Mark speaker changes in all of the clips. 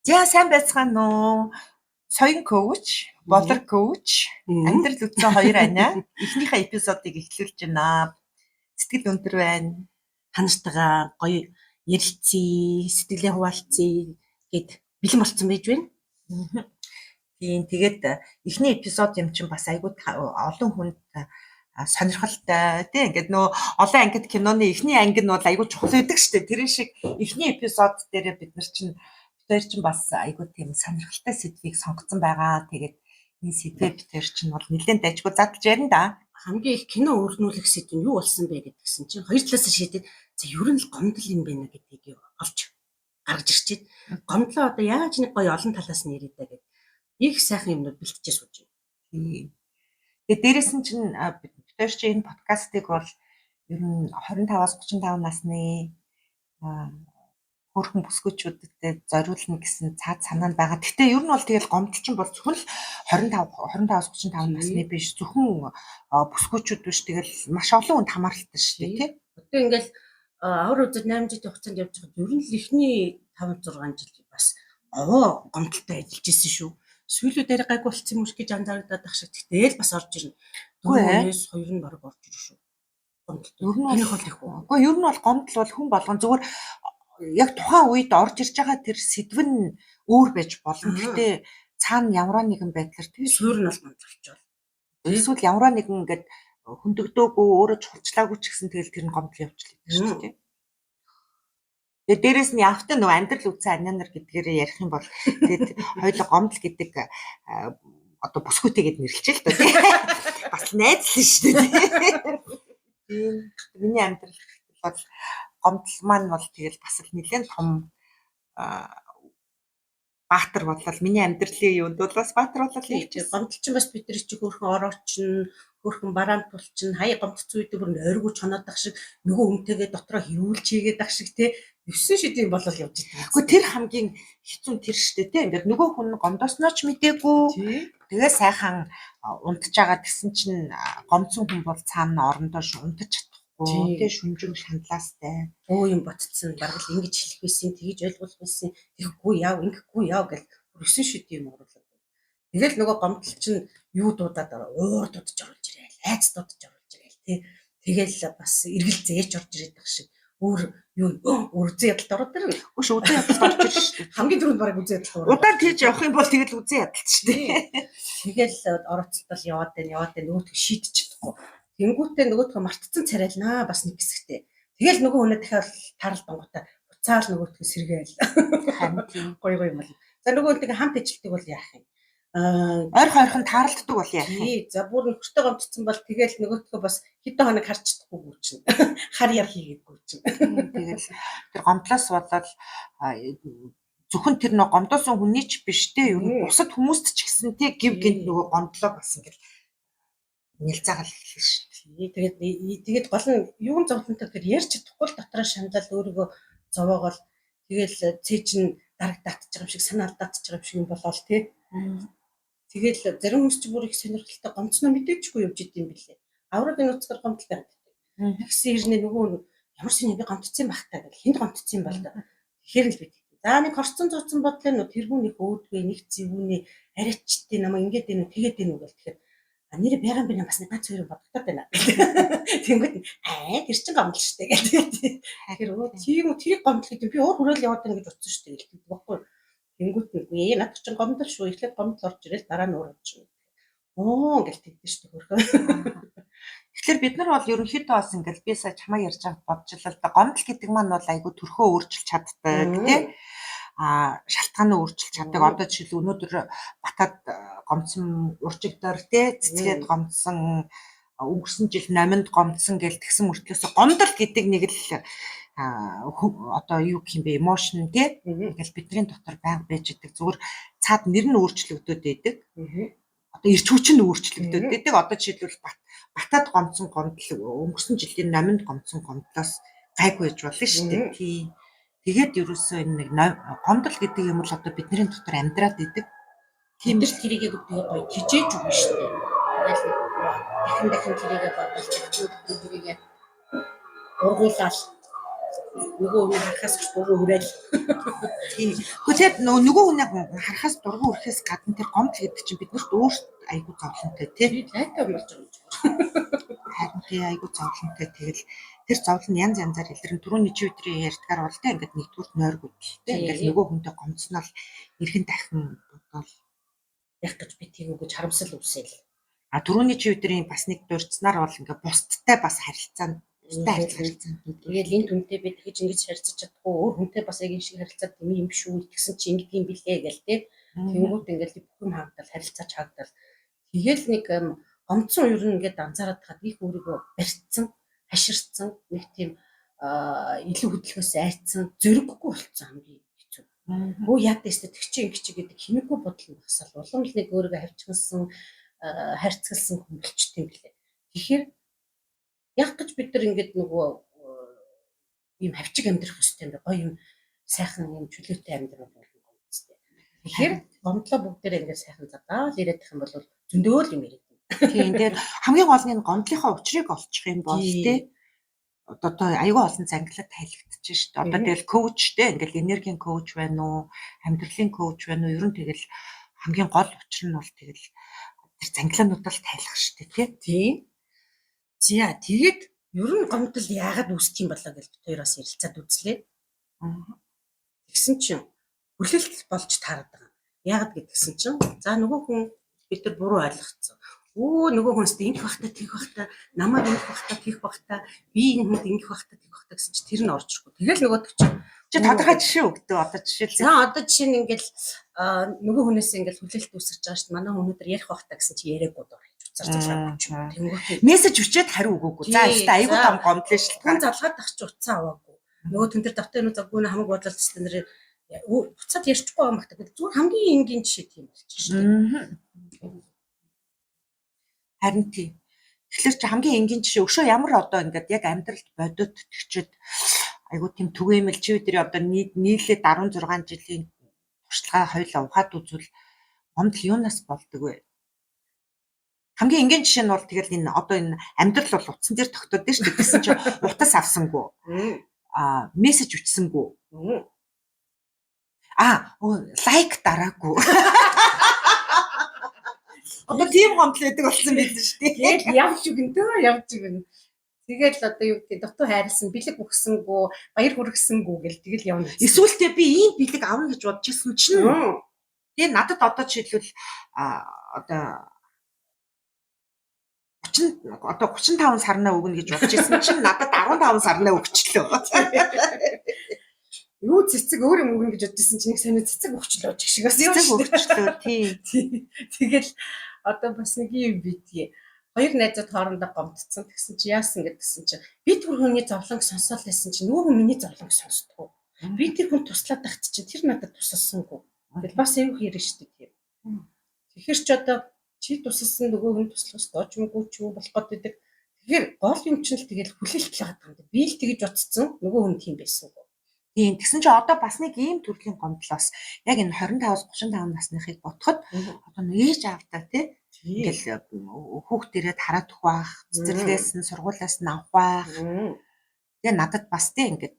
Speaker 1: За сайн байцгаана уу? Соён коуч, болор коуч, амьдрал үтсэн хоёр анаа эхнийхээ эпизодыг эхлүүлж байна. Сэтгэл өндөр байна.
Speaker 2: Танартайгаа гоё ярилцъя, сэтгэлээ хуваалцъя гэд бэлэн болцсон байж байна.
Speaker 1: Тийм тэгээд эхний эпизод юм чинь бас айгүй олон хүнд сонирхолтой тийм ингээд нөө олон ангид киноны эхний анги нь бол айгүй чухал байдаг шүү дээ. Тэр шиг эхний эпизод дээр бид нар чинь тэр чинь бас айгүй тийм сонирхолтой сэдвийг сонгоцсон байгаа. Тэгээд энэ сэдвээ тэр чинь бол нэлээд дайггүй задлж ярина да.
Speaker 2: Хамгийн их кино өрнүүлэх сэдв нь юу болсон бэ гэдгсэн чинь хоёр талаас нь шийдээд за ер нь л гомдол юм байна гэдгийг олж гаргаж ирчихэд гомдлоо одоо яаж нэг гоё олон талаас нь яриад байгаа гэдэг их сайхан юмнууд бэлтжиж сууж байна.
Speaker 1: Тэгээд дээрэс нь чинь бид тэр чинь энэ подкастыг бол ер нь 25-аас 35 насны хөөрхөн бүсгүйчүүдэд зориулна гэсэн цаад санаа нь байгаа. Гэхдээ ер нь бол тэгэл гомдол чинь бол зөвхөн л 25-аас 35 насны биш зөвхөн бүсгүйчүүд биш тэгэл маш олон хүнд хамааралтай шүү дээ тий.
Speaker 2: Одоо ингээл авар үзэл 8 жилийн хугацаанд явж байгаа ер нь л эхний 5-6 жил бас овоо гомдолтой ажиллаж ирсэн шүү. Сүүлүүдээр гайгүй болцсон юм шиг гэж анзаардаг шиг тэгэл бас орж ирнэ. Дөрөвөөс хоёр нь баг орж ирж шүү. Гомдол. Ер нь бол их үү.
Speaker 1: Үгүй ер нь бол гомдол бол хүн болгон зүгээр яг тухайн үед орж ирж байгаа тэр сэдв нь өөр байж болно. Гэхдээ цаана ямар нэгэн байдлаар тэр
Speaker 2: суурь нь бол гомдлолчвол.
Speaker 1: Эсвэл ямар нэгэн ингээд хөндөгдөөгүй өөрөө чухалчлаагүй ч гэсэн тэгэл тэр нь гомдол явуулчихлаа шүү дээ. Тэгээд дээрэс нь явтаа нөгөө амьдрал үтсэн анянар гэдгээр ярих юм бол тэгээд хоёул гомдол гэдэг одоо бүсгүйтэйгээд нэрлэлж л доо тий. Бас найзлаа шүү дээ. Тийм миний амьдрал бол гомдол маань бол тэгэл бас л нэлээд том баатар болол миний амьдралын юунд бол бас баатар болол
Speaker 2: хэлж гомдол чинь бас бид нар чи хөөрхөн ороочин хөөрхөн бараан тулчин хаяа гомдцсон үед бүр ойргоо чоноодах шиг нөгөө хүнтэйгээ дотроо хэрүүлж хийгээд ах шиг тий 9 шидийн болол явж байгаа.
Speaker 1: Гэхдээ тэр хамгийн хэцүү тэр штэ тий ингээд нөгөө хүн гомдосноо ч мдээгүй тэгээ сайхан унтж байгаа гэсэн чинь гомцсон хүн бол цаана орондоо унтаж чадахгүй тий шүнжин шаналаастай
Speaker 2: юм ботцсон бараг л ингэж хэлэх байсан тэгж ойлгох байсан тэгэхгүй яав ингэхгүй яав гэл 9 шидийн юм оруулаад. Тэгэл нөгөө гомдол чинь юу дуудаад уур дуудаж оруулж ирээл айц дуудаж оруулж ирээл тий тэгэл бас эргэл зээч орж ирээд байх шиг өөр үзэн ядалт ороод ирнэ.
Speaker 1: Үгүй үзэн ядалт орж ирж шүү дээ.
Speaker 2: Хамгийн түрүүнд бараг үзэн ядалт ороод.
Speaker 1: Удаан тийж явах юм бол тэгэл үзэн ядалт шүү дээ.
Speaker 2: Тэгэл орооцолтол яваад байна нөгөөдгөө шийдэж чадахгүй. Тэнгүүтээ нөгөөдгөө мартцсан царайлнаа бас нэг хэсэгтэй. Тэгэл нөгөө хүнээ дахиад тарал донготой буцаал нөгөөдгөө сэргээл. Гоё юм бол. За нөгөөдгөө хамт ажилтдаг бол яах юм?
Speaker 1: Ойрхон тааралддаг бол яах юм?
Speaker 2: За бүр нөхөртөө гомдсон бол тэгэл нөгөөдгөө бас хэдэн хоног харж чадахгүй гүрчин. Хар яр хийгээд гүрчин.
Speaker 1: Тэгэл тэр гомдлоос болоод зөвхөн тэр нэг гомдоосон хүний ч биш те ер нь бусад хүмүүст ч гэсэн те гів гинт нөгөө гомдлоо бас ингээл нэлцаагаал хэлсэн шүү дээ.
Speaker 2: Тэгээд гол нь юун зовлонтой гэхээр ярьж чадахгүй л дотроо шаналал өөрийгөө зовоогоол тэгэл цээж нь дараг татчих юм шиг санаа алдаачих юм шиг болоод тий. Тэгэл зарим хүмүүс ч бүр их сонирхолтой гомцноо мэдээчгүй явж идэм билээ. Аврагын нууцгаар гомдолтой байдаг. Тэгсэн хэрнээ нөгөө ямар ч нэг гомдцсон байх таа гэл хинд гомдцсон бол тэгэхээр л бид. За нэг хорцсон зууцсан бодлоо нөө тэргүүний өөдгөө нэг зэвүүний арайчдын намаа ингээд энэ тэгээд энэ үгэл тэгэхээр нэр байгаан бина бас нэг ганц хоёр бодогдоод байна. Тэнгүүд тэр чин гомдол штэ гэдэг. Тэгэхээр тийм тэрийг гомдол гэдэг би уур хүрээл яваад байна гэж утсан штэ гэлдэг баггүй. Тэнгүүд нь над чин гомдол шүү эхлээд гомдол орж ирэл дараа нь уур орж ирнэ. Ингээл тэгдэж штэ хөрхөө.
Speaker 1: Тэгэхээр бид нар бол ерөнхийдөө бас ингээл би сая чамаа ярьж байгаад бодж л л да гомдол гэдэг маань бол айгүй төрхөө өөрчилж чаддаг тий. Шалтгаанаа өөрчилж чаддаг. Одоо жишээл өнөөдөр батад гомцсон урчигдор тий цэцгээд гомцсон өнгөрсөн жил номинд гомцсон гэл тэгсэн мөртлөөс гомдол гэдэг нэг л одоо юу гэх юм бэ эмошн тий ингээл бидний дотор байнга байж идэг зүгээр цаад нэр нь өөрчлөгдөд байдаг. Одоо эрч хүч нь өөрчлөгдөд байдаг. Одоо жишээлбэл батад гомцсон гомдол өнгөрсөн жилийн номинд гомцсон гомдлоос гайгүй байж болно шүү дээ. Тий. Тэгээд ерөөсөө энэ нэг гомдол гэдэг юм бол одоо бидний дотор амьдраад идэг.
Speaker 2: Тийм ч тэрийгээ гоё хижээж үгүй шүү дээ. Дахин тэрийгээ бодож тэрийгээ ургуулаад нөгөө хүн харахаас ч буруу хүрээл.
Speaker 1: Тийм. Тэгэхээр нөгөө хүнийг харахаас дургу өрхөөс гадна тэр гомдол гэдэг чинь биднэрт өөрт айгүй зовлонтой тий.
Speaker 2: Лайтай болж байгаа юм.
Speaker 1: Харин тий айгүй зовлонтой. Тэгэл тэр зовлон янз янзаар илэрэн түрүүний чи өдрийн ярьдгаар бол тий ингээд нэгдүгээр нойргууд тий ингээд нөгөө хүнтэй гомцснол эргэн дахин бодвол
Speaker 2: Яг гэж би тийм үгэж харамсал үсэл.
Speaker 1: а түрүүний чи өдрийн бас нэг дурдсанаар бол ингээд бусдтай бас харилцаа харилцаа.
Speaker 2: Тэгэл энэ хүнтэй би тэгж ингэж харилцаж чадахгүй өөр хүнтэй бас яг энэ шиг харилцаад юм шүү тэгсэн чи ингэдэг юм билээ гэл тий. Тэнгүүд ингээл бүх юм хаагдал харилцаач хаагдал. Тэгэл нэг гомцсон ер нь ингээд анзаараад хаад их өөрийгөө барьцсан, хаширцсан, нэг тийм илүү хөдөлгөөс айцсан, зөрөггүй болцсон хамгийн хэцүү. Өө яа дэстэ тэг чи ингэ чи гэдэг хинэггүй бодол нь басаал улам л нэг өөрийгөө хавчгсан, харьцгалсан хүн болчтой юм билээ. Тэгэхээр яг гэж бид нар ингээд нөгөө ийм хавчиг амьдрах хэрэгтэй юм байна. Гоё юм сайхан юм чөлөөтэй амьдрах болно гэжтэй. Тэгэхээр гомдлоо бүгдээрээ ингээд сайхан задаал ирэх юм бол зөндөө л юм ирэх.
Speaker 1: Тийм тэгээд хамгийн гол нь гомдлынхаа учрыг олчих юм бол тий одоо аюул олон зангилалд тайлбарлагдчих шүү дээ. Одоо тэгэл коучтэй ингээл энергийн коуч байна уу, амьдралын коуч байна уу? Ер нь тэгэл хамгийн гол учир нь бол тэгэл тэр зангилаануудад тайлах шүү дээ тий.
Speaker 2: За тэгээд ер нь гомдол яагаад үүсчих юм болоо гэж бид хоёроос ярилцаад үзлээ. Тэгсэн чинь хүлээлт болж таарад байгаа. Яагаад гэдгсэн чинь за нөгөө хүн бид нар буруу ойлгоцсон. Өө нөгөө хүнс ингэх бахта тийх бахта намайг ингэх бахта тийх бахта би энэ хүнд ингэх бахта тийх бахта гэсэн чинь тэр нь орж ирэхгүй. Тэгэл нөгөө чи
Speaker 1: тодорхой жишээ өгдөө одоо жишээлбэл.
Speaker 2: За одоо жишээ нь ингээл нөгөө хүнээс ингээл хүлээлт үүсгэж байгаа шүү дээ. Манай өнөөдөр ярих бахта гэсэн чи яриаггүй доо гэж уцаарч байгаа юм.
Speaker 1: Мессеж өчөөд хариу өгөөгүй. За өөртөө аюул том гомдлоо шүү дээ.
Speaker 2: Хүн залгаад ах чи уцаа аваагүй. Нөгөө тэн дээр давтаа нү заггүй нэ хамаг бодлол тест нэр буцаад ярьчихгүй юм багтаа. Зүгээр хамгийн энгийн жишээ тийм болчих шүү дээ.
Speaker 1: Харин тийм. Тэгэхээр чи хамгийн энгийн жишээ өшөө ямар одоо ингээд яг амьдралд бодит тгчэд айгуу тийм түгээмэл чи өдрийн одоо нийлээд 16 жилийн туршлагаа хоёлаа ухаад үзвэл гомдол юунаас болдог вэ? Хамгийн энгийн жишээ нь бол тэгэл энэ одоо энэ амьдрал бол утсан дээр тогтоод шүү дээ. Гэсэн чи утас авсангүй. Мессеж үтсэнгүй. Лайк дараагүй. Одоо тийм гомдол байдаг болсон байл шүү дээ.
Speaker 2: Тэгэл явж өгнө. Тэгэл одоо юу гэдэг дотоо хайрлсан, бэлэг өгсөнгөө, баяр хүргэсэнгүү гэл тэгэл явна.
Speaker 1: Эсвэл тэ би ийм бэлэг авна гэж бодож ирсэн чинь. Тэгээ надад одоо жишээлбэл одоо 35 сарнаа өгнө гэж бодож ирсэн чинь надад 15 сарнаа өгчлөө.
Speaker 2: Юу цэцэг өөр юм өгнө гэж бодсон чинь нэг сайн цэцэг өгчлөө ч шиг бас юм шүү
Speaker 1: дээ. Тийм.
Speaker 2: Тэгэл одоо бас нэг юм битгий. Хоёр найзууд хоорондоо гомдсон. Тэгсэн чи яасан гэдгсэн чи би тэр хүний зовлонг сонсоол байсан чи нөгөө хүн миний зовлонг сонсдгоо. Би тэр хүн туслаад тахт чи тэр надад тусалсангүй. Тэгэл бас эвгүй хэрэг шүү дээ. Тэгэхээр ч одоо чи тусалсан нөгөө хүн туслах ёстой ч юмгүй ч юу болох гэдэг. Тэгэхээр гол юм чинь л тэгэл хүлээлт л байгаа юм. Би л тэгэж бодсон. Нөгөө хүн тийм байсангүй.
Speaker 1: Тийм тэгсэн чи одоо бас нэг ийм төрлийн гомдлоос яг энэ 25-35 насныхыг бодоход одоо ээж аавтаа тий ингээл хүүхдэрээ хараад өгөх байх, цэцэрлэгээс нь сургуулиас нь авах байх. Тэгээ надад бас тий ингээд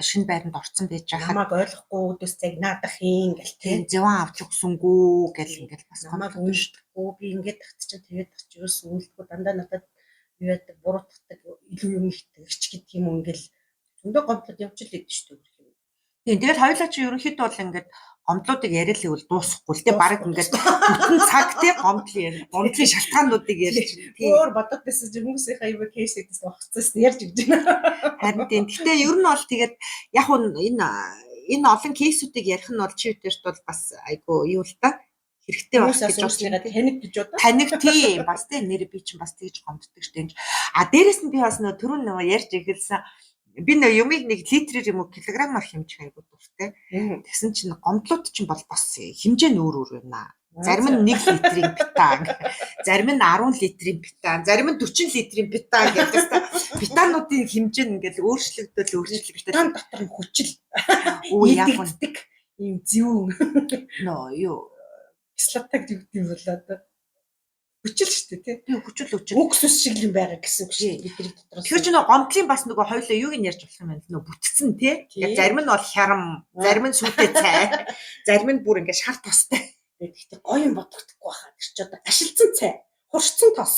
Speaker 1: шинэ байранд орцсон байж байгаа.
Speaker 2: Намайг ойлгохгүй өдөөс загнаадах юм гэл тий
Speaker 1: зэвэн авч өгсөнгүү гэл ингээд бас
Speaker 2: намайг уншдаггүй би ингээд тагтчих тэгээд тагч юу сүйлдэггүй дандаа надад юу яадаг буруутгадаг илүү юм ихтэгч гэдэг юм ингээл зөндөө гомдлоод явж л идэв шүү дээ.
Speaker 1: Тийм тэгэл хоёулаа чи ерөнхийдөө бол ингээд гомдлуудыг ярил ивэл дуусахгүй л тий баг ингээд бүтэн цаг тий гомдлын шалтгаануудыг ярьж
Speaker 2: тий өөр бодоод байсан хүмүүсийнхээ юм кейс гэдээс огцсон ярьж өгч байна.
Speaker 1: Харин тийм гэхдээ ер нь бол тэгээд яг энэ олон кейсүүдийг ярих нь бол чи өдөрт бол бас айгу юу л та хэрэгтэй байх гэж
Speaker 2: бодсон. Таних гэж бодоо.
Speaker 1: Таних тийм бас тий нэр би чинь бас тэгж гомддог штеп. Дээрэс нь би бас нөө түрүүн нөгөө ярьж эхэлсэн би нэг юмыг нэг литрээр юм уу килограммаар хэмжих айгуу дуртай. Тэгсэн чинь гомдлууд чинь бол бас хэмжээ нь өөр байна. Зарим нь 1 литрийн бетан, зарим нь 10 литрийн бетан, зарим нь 40 литрийн бетан гэдэг та бетануудын хэмжээ нь ингээл өөрчлөгдөж
Speaker 2: бетан дотор нь хүчил
Speaker 1: яагаад
Speaker 2: ийм зүүн
Speaker 1: юу
Speaker 2: кислота гэдэг юм болоо одоо хүчил шүү дээ тий.
Speaker 1: Би хүчил
Speaker 2: Үгс ус шиг юм байгаа гэсэн үг шүү дээ бидний дотроос.
Speaker 1: Тэгэхээр чи нөгөө гомдлын бас нөгөө хоёлоо юуг нь ярьж болох юм байна нөгөө бүтцэн тий. Зарим нь бол хярам, зарим нь сүлдээ цай, зарим нь бүр ингээд шар тостой.
Speaker 2: Гэхдээ гоё юм бодогдохгүй байхаа. Тэр чи одоо ашилцсан цай, хурцсан тос.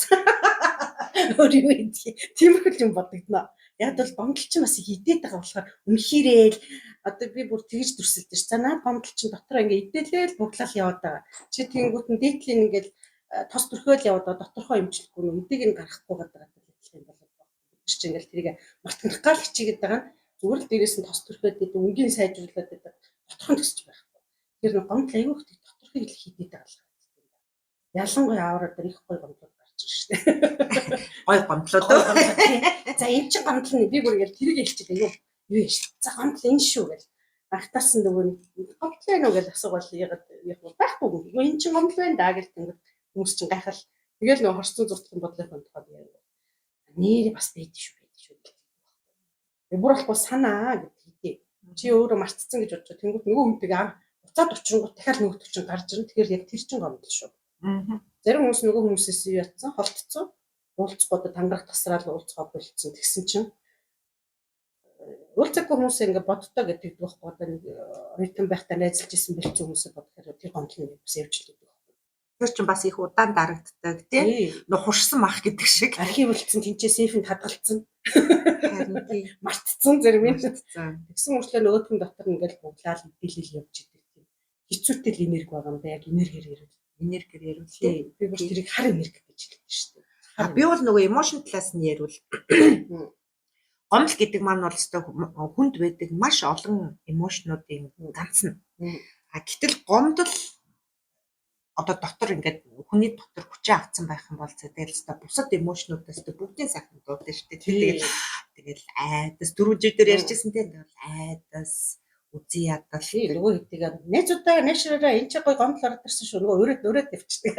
Speaker 2: Өөр юм ээ. Тиймэрхүү юм бодогдно. Яг бол гомдол чинь бас идээд байгаа болохоор үнхийрэл одоо би бүр тэгж дүрсэлдэж ш. За наад гомдол чинь дотор ингээ идэлээл буглал яваад байгаа. Чи тэгэнгүүт нь дээдлийн ингээл тос төрхөөл яваад доторхоо имжлэхгүй нөө эдийг нь гаргахгүй байгаа гэдэг юм болов. Тэр чинь ингээл тэрийг мартах гал хичээгээд байгаа нь зүгээр л дээрээс нь тос төрхөөд гэдэг үнгийн сайжруулад байдаг. Доторхон төсч байхгүй. Тэр нэг гомдол аягүй их доторхыг л хийгээд байгаа л. Ялангуяа авраад их гой гомдлууд гарч ирж штэ.
Speaker 1: Гой гомдлууд.
Speaker 2: За энэ чинь гомдол нь би бүр ингээл тэрийг хэлчихлээ юу. Юу яаш. За гомдол энэ шүү гэл. Ахтаас нь нөгөө гомдол байна уу гэж асуувал ягаад байхгүй. Энэ чинь гомдол байна даа гэл тэнгэр хүмүүс чинь гайхал. Тэгэл нөгөө хорцсон зурдлын бодлыг бодоход яа. Нэр бас байд шүү гэдэг. Би бүр болохгүй санаа гэдэг. Чи өөрөө мартцсан гэж бодож тэнгүүд нөгөө хүнтэйг уцаад учрангууд дахиад нөгөө төвчин гарч ирнэ. Тэгэхээр яг тэр чинь гомдол шүү. Зарим хүмүүс нөгөө хүмүүсээс юу ятсан холтцсон. Уулзахгүй тангарах тасраал уулзгаа болцсон тэгсэн чинь уулзаагүй хүмүүс ингээ боддоо гэдэг байхгүй одоо нэг ритм байхдаа найзалж исэн бэлцэн хүмүүсээ бодохоор тэр гомдлын бас явж л байдаг.
Speaker 1: Тэр чинь бас их удаан дарагддаг тий. Нөх хурсан мах гэдэг шиг.
Speaker 2: Архив үлдсэн тэнцээ сейфэнд хадгалцсан.
Speaker 1: Харин тий.
Speaker 2: Мартцсан зарим юм.
Speaker 1: Мартцсан.
Speaker 2: Тэгсэн мөрчлөө нөгөөдгөн дотор ингээл буглаал дийлэл явж идэг тийм. Хэцүүтэй л энерги байгаа юм да яг энергиэр ярил.
Speaker 1: Энергиэр ярил тий.
Speaker 2: Би бүр тэрийг хар энерги гэж хэлдэг шүү дээ.
Speaker 1: Би бол нөгөө эмошн талаас нь ярил. Гомдол гэдэг маань бол өстой хүнд байдаг маш олон эмошнуудын ганц нь. Гэтэл гомдол одоо дотор ингээд хүний дотор хүчээ авцсан байх юм бол тэгэл өстой бусад эмошнуудаас бүгдийн сайхан дуудаж шүү дээ. Тэгэл айдас дөрвөн дээр ярьжсэн тийм тэгэл айдас үзий ядал
Speaker 2: нөгөө хэдийгээр найзуудаа нэшрээрээ энэ ч гоё гомдол ороод ирсэн шүү. Нөгөө өрөөд тавьчихдаг.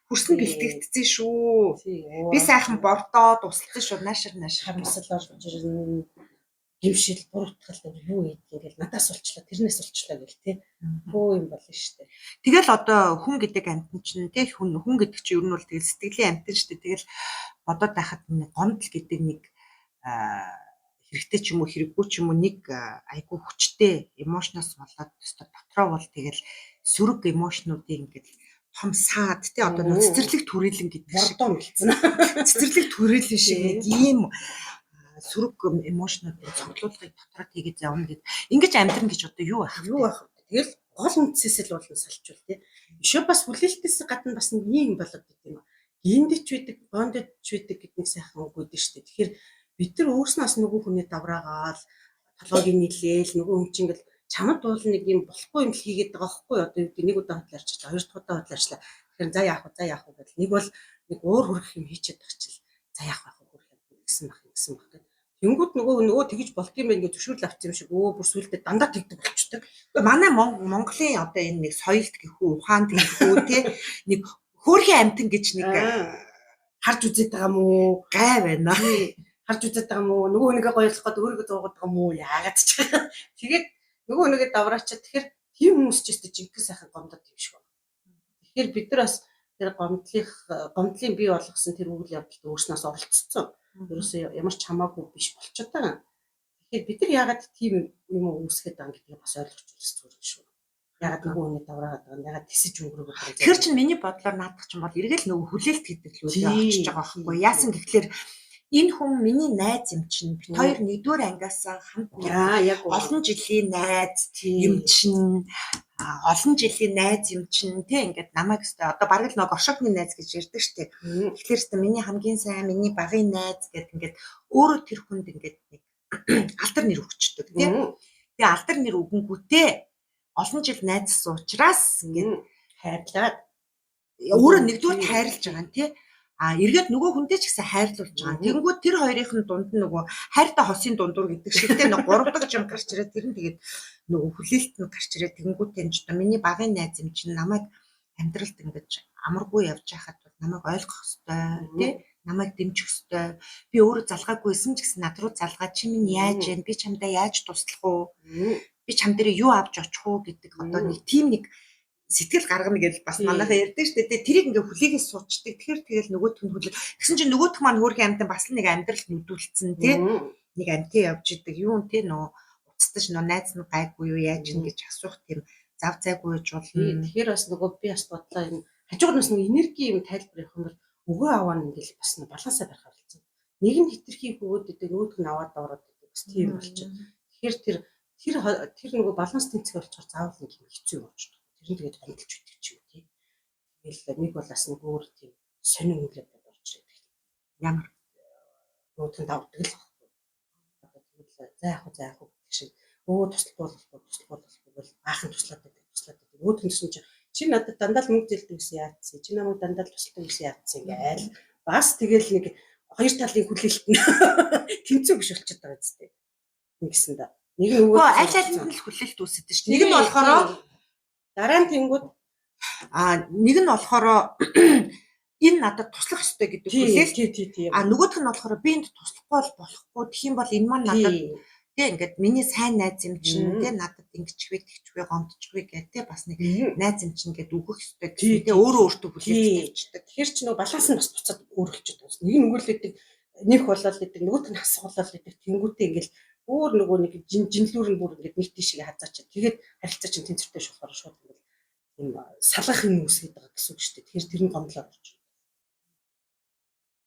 Speaker 1: Хөрсөн бэлтгэгдсэн шүү. Би сайхан бордоод усалсан шүү. Наашир
Speaker 2: харамсал орж ирнэ. Гимшил буруутгал юу ийд ингээл надаас олчлаа тэрнээс олчлаа гэл тий. Хөө юм болно шүү дээ.
Speaker 1: Тэгэл одоо хүн гэдэг амтэн чинь тий хүн гэдэг чинь ер нь бол тэгэл сэтгэлийн амтэн шүү дээ. Тэгэл бодоод байхад гомдол гэдэг нэг хэрэгтэй ч юм уу хэрэггүй ч юм уу нэг айгүй хүчтэй эмошноос болоод өстой дотроо бол тэгэл сөрөг эмошнуудын ингээд том саад тий одоо нэг цэцэрлэг түрээлэн гэдэг шиг
Speaker 2: болцсон.
Speaker 1: Цэцэрлэг түрээлэн шиг нэг ийм сөрөг эмошнуудын цогцлуулгыг дотроо хийгээд явна гэд. Ингэж амьдрын гэж одоо юу байх вэ?
Speaker 2: Тэгэл гол үндсээс л болно салчвал тий. Өшөө бас хүлээлтээс гадна бас нэг юм болоод байт юм. Гиндэж байдаг, гондэж байдаг гэдэг нэг сайхан үг өгдөө шүү дээ. Тэгэхээр бид нар өөрснөөс нөгөө хүний давраагаал толгойг нийлээл нөгөө хүн чинь ингээл чамд бол нэг юм болохгүй юм хийгээд байгаа байхгүй одоо нэг удаа хөдлөрчлээ хоёр дахь удаа хөдлөрчлээ тэгэхээр за яах вэ гэдэг нэг бол нэг өөр хөрөх юм хийчихэд байгаа чил за яах вэ хөрөх юм гэсэн баг гэдэг тэнгууд нөгөө тэгж болт юм байна гэж зөвшөөрөл авчих юм шиг бүр сүултээ дандаа тэгдэг болчдөг
Speaker 1: манай Монголын одоо энэ нэг соёлт гэхүү ухаан гэхүү тий нэг хөөрхийн амтэн гэж нэг
Speaker 2: харж үзээд байгаа мó
Speaker 1: гай байна
Speaker 2: харж үзээд байгаа мó нөгөө нэгэ гоёлох гээд өөрийгөө зуугаад байгаа мó яагаад ч тэгээд нөгөө нэгэ давраачаад тэгэхээр тийм хүмүүс ч гэсэн жинхэнэ сайхан гомдод юм шиг байна. Тэгэхээр бид нар бас тэр гомдлын бий болгосон тэр үйл явдалд өөрснөөс оролцсон. Ерөөсөө ямар ч хамаагүй биш болчиход байгаа. Тэгэхээр бид нар яагаад тийм юм үүсгээд байгаа гэдгийг бас ойлгож үзэх зүгээр шүү. Яагаад нөгөө хүний давраагаад байгаа нь яагаад тисэж өнгөрөөгөө байгаа.
Speaker 1: Тэр чинь миний бодлоор наадах чинь бол эргэл нөгөө хүлээлт гэдэг л үйл явж байгаа байхгүй яасан гэхлээр энэ хүн миний найз юм чинь бид хоёр нэгдүгээр ангиас хамт
Speaker 2: яг
Speaker 1: олон жилийн найз юм чинь олон жилийн найз юм чинь тий ингээд намайг өстой одоо бараг л нэг оршогны найз гэж ярьдаг штеп. Тэгэхээр өстой миний хамгийн сайн миний багын найз гэдэг ингээд өөрөө тэр хүнд ингээд нэг алдар нэр өгчдөг тий. Тэгээ алдар нэр өгөнгүүтээ олон жил найзсан учраас ингээд
Speaker 2: хайрлаад
Speaker 1: өөрөө нэгдүгээр хайрлаж байгаа нь тий. Эргээд нөгөө хүнтэй ч гэсэн хайрлуулж байгаа. Тэгэнгүүт тэр хоёрын дунд нь нөгөө хайртай хосын дундуур гэдэг шигтэй нэг 3 дахь жим гарч ирээд тэр нь тэгээд нөгөө хүлээлт нь гарч ирээд тэгэнгүүт энэ ч одоо миний багын найз юм чинь намайг амьдралд ингэж амаргүй явж байхад намайг ойлгох ёстой тий намайг дэмжих ёстой. Би өөрөө залгаагүйсэн ч гэсэн над руу залгаа чи минь яаж вэ? Би чамдаа яаж туслах уу? Би чам дээр юу авч очих уу гэдэг одоо нэг тийм нэг сэтгэл гаргана гэж бас манайхаа ярьдаг шүү дээ. Тэрийг ингээ хүлээгээс суучдаг. Тэгэхээр тэгэл нөгөөх нь хүлээг. Тэгсэн чинь нөгөөх маань хөөрхөн амьтан бас нэг амьдрал нүдүүлсэн тий. Нэг амьтан явж идэг. Юу тий нөө уцтаж нөө найз нь гайгүй юу яаж ин гэж асуух тийм зав зайгүй ч болно.
Speaker 2: Тэгэхээр бас нөгөө би бас бодлоо юм хажуугнаас нэг энерги юм тайлбар явах юм бол өгөө аваа ингээл бас нэг балансаа барих хэрэгтэй. Нэг нь хитрхи өгөөд идэг нөгөөх нь аваад ороод идэг бас тийм болчихно. Тэгэхээр тэр нөгөө баланс тэнцэх болчихоор заавал нэг юм хэцүү юм болчихдог. Тэр нь тэгээд хандалж өгдөг ч юм тий. Тэгэл нэг бол бас нэг өөр тийм сонин үлээд болж ирдэг.
Speaker 1: Ямар
Speaker 2: нөгөөх нь давдаг л байна. Одоо тэгэл за яах вэ гэх шиг туслах бол баахан туслаад байдаг. Нөгөөх нь чи надад дандаа л мөнгө зэлдэг гэсэн яатсан. Чи намайг дандаа л тусалдаг гэсэн яатсан гээл. Бас тэгэл нэг хоёр талын хүлээлт нь тэнцүү биш болчиход байгаа зү. Нэгсэнд нэг нь
Speaker 1: нөгөө аль алинд нь л хүлээлт үүсэдэг шүү. Нэг нь болохоор
Speaker 2: дараа нь тэнгууд
Speaker 1: нэг нь болохоор энэ надад туслах ёстой гэдэг хүлээлт. Нөгөөх нь болохоор би энд туслахгүй болохгүй. Тэгэх юм бол энэ маань надад тэг ингээд миний сайн найз юм чинь тэг надад ингэчвэ тэгчвэ гомдчихвэ гэдэг бас нэг найз юм чинь ингээд өгөх ёстой гэсэн тэг өөрөө өөртөө хүлээж тавьчихдаг.
Speaker 2: Тэгэхээр ч нөгөө баланс нь бас буцаад өөрчлөж байгаа. Нэг нь өгүүлээдэг нэх болоод идэг нөгөөт нь хасгалаад идэг тэнгүүтээ ингээд өөр нөгөө нэг жинлүүр нь бүр ингээд нэг тийшээ хазаачаад тэгээд харилцаа чинь тэнцвэртэй биш болохоор шууд ингээд юм салгах юм үсгээд байгаа гэсэн үг шүү дээ. Тэгэхээр тэр нь гомдлоо болж байна.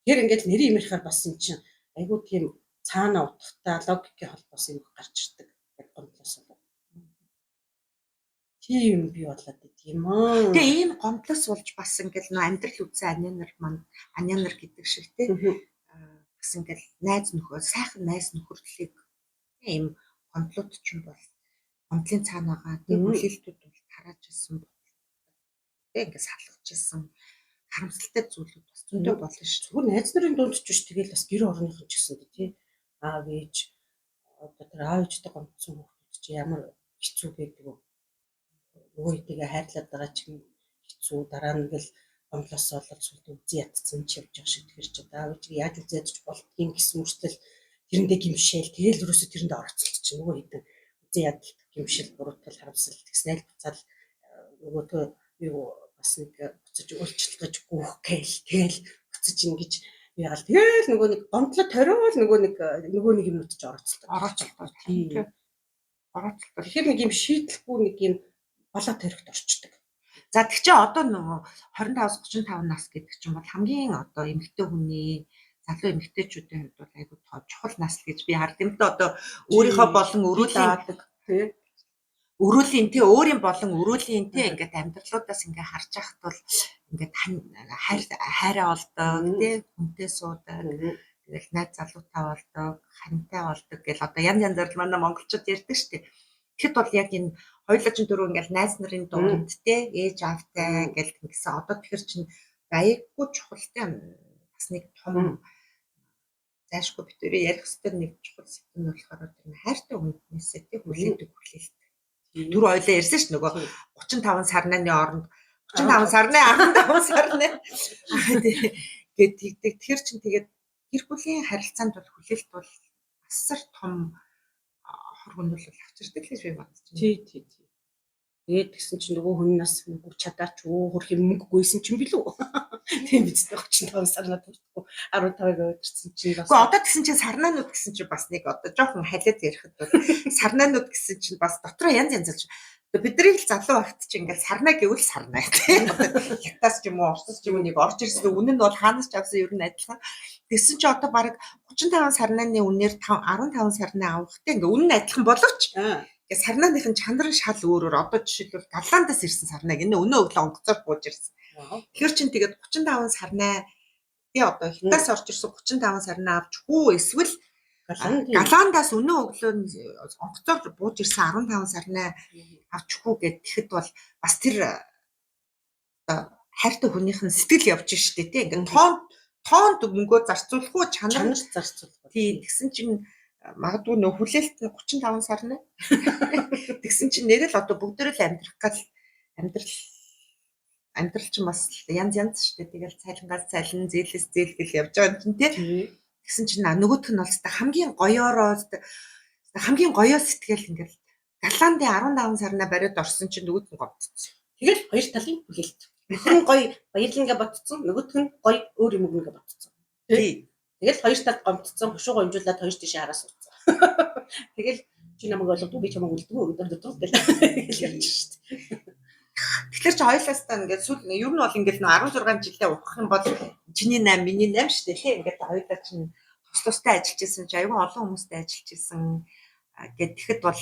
Speaker 2: Тэр ингээд нэрийн имэрхээр бас юм чинь айгуу тийм цаана утгатай логикийн холбоос юм гарч ирдэг яг гомдлоос бол. Тийм би болоод идэг юм аа.
Speaker 1: Тэгээ ийм гомдлоос болж бас ингээд нөө амьдрал үзэн анянар гэдэг шиг тийм бас ингээд найз нөхөө сайхан найз нөхөрлөлийг ийм гомдлууд ч юм бол гомдлын цаана байгаа тийм хүлээлтүүд бол тарааж ирсэн тийм ингээд салгаж ирсэн харамсалтай зүйлүүд бас зөндөө болно шүү.
Speaker 2: Зүгээр найз нарын дунд ч биш тэгэл бас гэр орныхон ч гэсэн тийм аав ээж одоо тэр аав ээжтэй гомдсон хүмүүс чи ямар хэцүү байдаг вэ? Нөгөө хэдийгээ хайрлаад байгаа ч юм хэцүү дараа нь ингээл гомдлоос болоод сүлд үзий ятцсан ч явж байгаа шиг тэр чи аав ээж яаж үзээд ч болдгийг гэсэн үртэл тэрэндээ гимшээл тэгэл ерөөсө тэрэндээ орцолт чи нөгөө хэдэн үзий ядалт гимшил буруутгал харамсал тэгснээл буцаал нөгөөдөө юу бас нэг буцаж өөрчлөлтөж гүөх гээл тэгэл буцаж ингэж яагаад тэгэл нөгөө нэг гомдлоо ториол нөгөө нэг юмнууд ч орооцолдог. Тийм. Орооцолдог. Тэгэхээр нэг юм шийдлэхгүй нэг юм болоо төрөхд орчдөг.
Speaker 1: За тэг чи одоо нөгөө 25-35 нас гэдэг чинь бол хамгийн одоо эмэгтэй хүний залуу эмэгтэйчүүдийн хувьд бол айгүй чухал нас гэж би хард юм да одоо өөрийнхөө болон өрөөлийн тий өөрийн болон өрөөлийн тий ингээд амьдралуудаас ингээд харж байхад бол ингээд хайраа болдог тий хүнтэй суудаг тэгэл найз залуутай болдог хантай болдог гэл одоо янз манай монголчууд ярьдаг шүү дээ. Тэгэхэд бол яг энэ хоёулаа чинь дөрөв ингээд найз нарын дунд тий ээж аавтай гэл тэгсэн одоо тэгэхээр чинь аягүй чухалтай бас нэг том зайшгүй битүүрээ ярих хэвээр нэг чухал сэдв нь болохоор тэр хайртай хүнээсээ тий хүлээдэг хүлээлт. Түр ойлоо ярьсан ш нөгөө 35 сарны оронд 35 сарны 15 сарны гээд тэгдэг. Тэр чинь тэгээд гэр бүлийн харилцаанд бол хүлээлт бол асар том хөргөнөл авчирдаг гэж би бодож байна.
Speaker 2: Тий. Тэгээд тэгсэн чинь нөгөө хүнээс мөнгө чадаач хөрх юм мөнгөгүйсэн чинь билүү. Тийм биз дээ 35 сарнаа төртгөө 15-ыг өдөрсөн чинь бас.
Speaker 1: Гэхдээ одоо тэгсэн чинь сарнаанууд гэсэн чинь бас нэг одоо жоохон халиад ярихад бол сарнаанууд гэсэн чинь бас дотроо янз болж бидний л залуу багт чинь ингээл сарнаа гэвэл сарнаа тийм. Хятадас ч юм уу Оросч ч юм уу нэг орж ирсэн үнэн нь бол хаанаас ч авсан ер нь адилхан. Тэгсэн чинь одоо баг 35 сарнааны үнээр 15 сарнаа авахтай ингээ үнэн адилхан боловч сарнааныхын чанар нь шал өөрөөр одоо жишээлбэл Галландаас ирсэн сарнаа гэнэ өнөө өглөө онгоцоор бууж ирсэн. Тэгэхээр чинь тэгээд 35 сарнаа тий одоо хятадас орж ирсэн 35 сарнаа авч хүү эсвэл Галландаас өнөө өглөө онгоцоор бууж ирсэн 15 сарнаа авч хүү гэд тэгэхэд бол бас тэр одоо хайртай хүнийх нь сэтгэл явж штэ тий ингээд тоонд мөнгөө зарцуулах уу чанар
Speaker 2: зарцуулах.
Speaker 1: Тий тэгсэн чинь магадгүй нөх хүлээлт нь 35 сарна. Тэгсэн чинь нэрэл одоо бүгдөө л амьдрах гал амьдрал чинь бас янз шүү дээ. Тэгэл цайлангаас цайлан зээлээс зээл гэл явж байгаа юм чинь тий. Тэгсэн чинь нөгөөх нь бол хамгийн гоёо сэтгэл ингээл Галландын 15 сарнаа бариад орсон чинь нөгөөд нь гомдсон.
Speaker 2: Тэгэл хоёр талын хүлээлт. Нөхөр нь гоё баярлангаа ботцсон, нөгөөх нь гоё өөр юм өгнөгөө ботцсон. Тэгэл хоёр талд гомдцсон, хушуу гомжуулаад хоёр тишээ хараа суудсан. Тэгэл чи намайг ойлгохгүй би чамайг үлдгүй өдөр гэж ярьж шүү дээ.
Speaker 1: Тэгэхээр чи хоёулаас та ингээд сүүл ер нь бол ингээд 16 жилдээ ухах юм бол чиний 8 миний 8 шүү дээ тийм ингээд хоёулаа чинь тустай ажиллаж исэн чи аюул олон хүмүүстэй ажиллаж исэн гэд тэгэхэд бол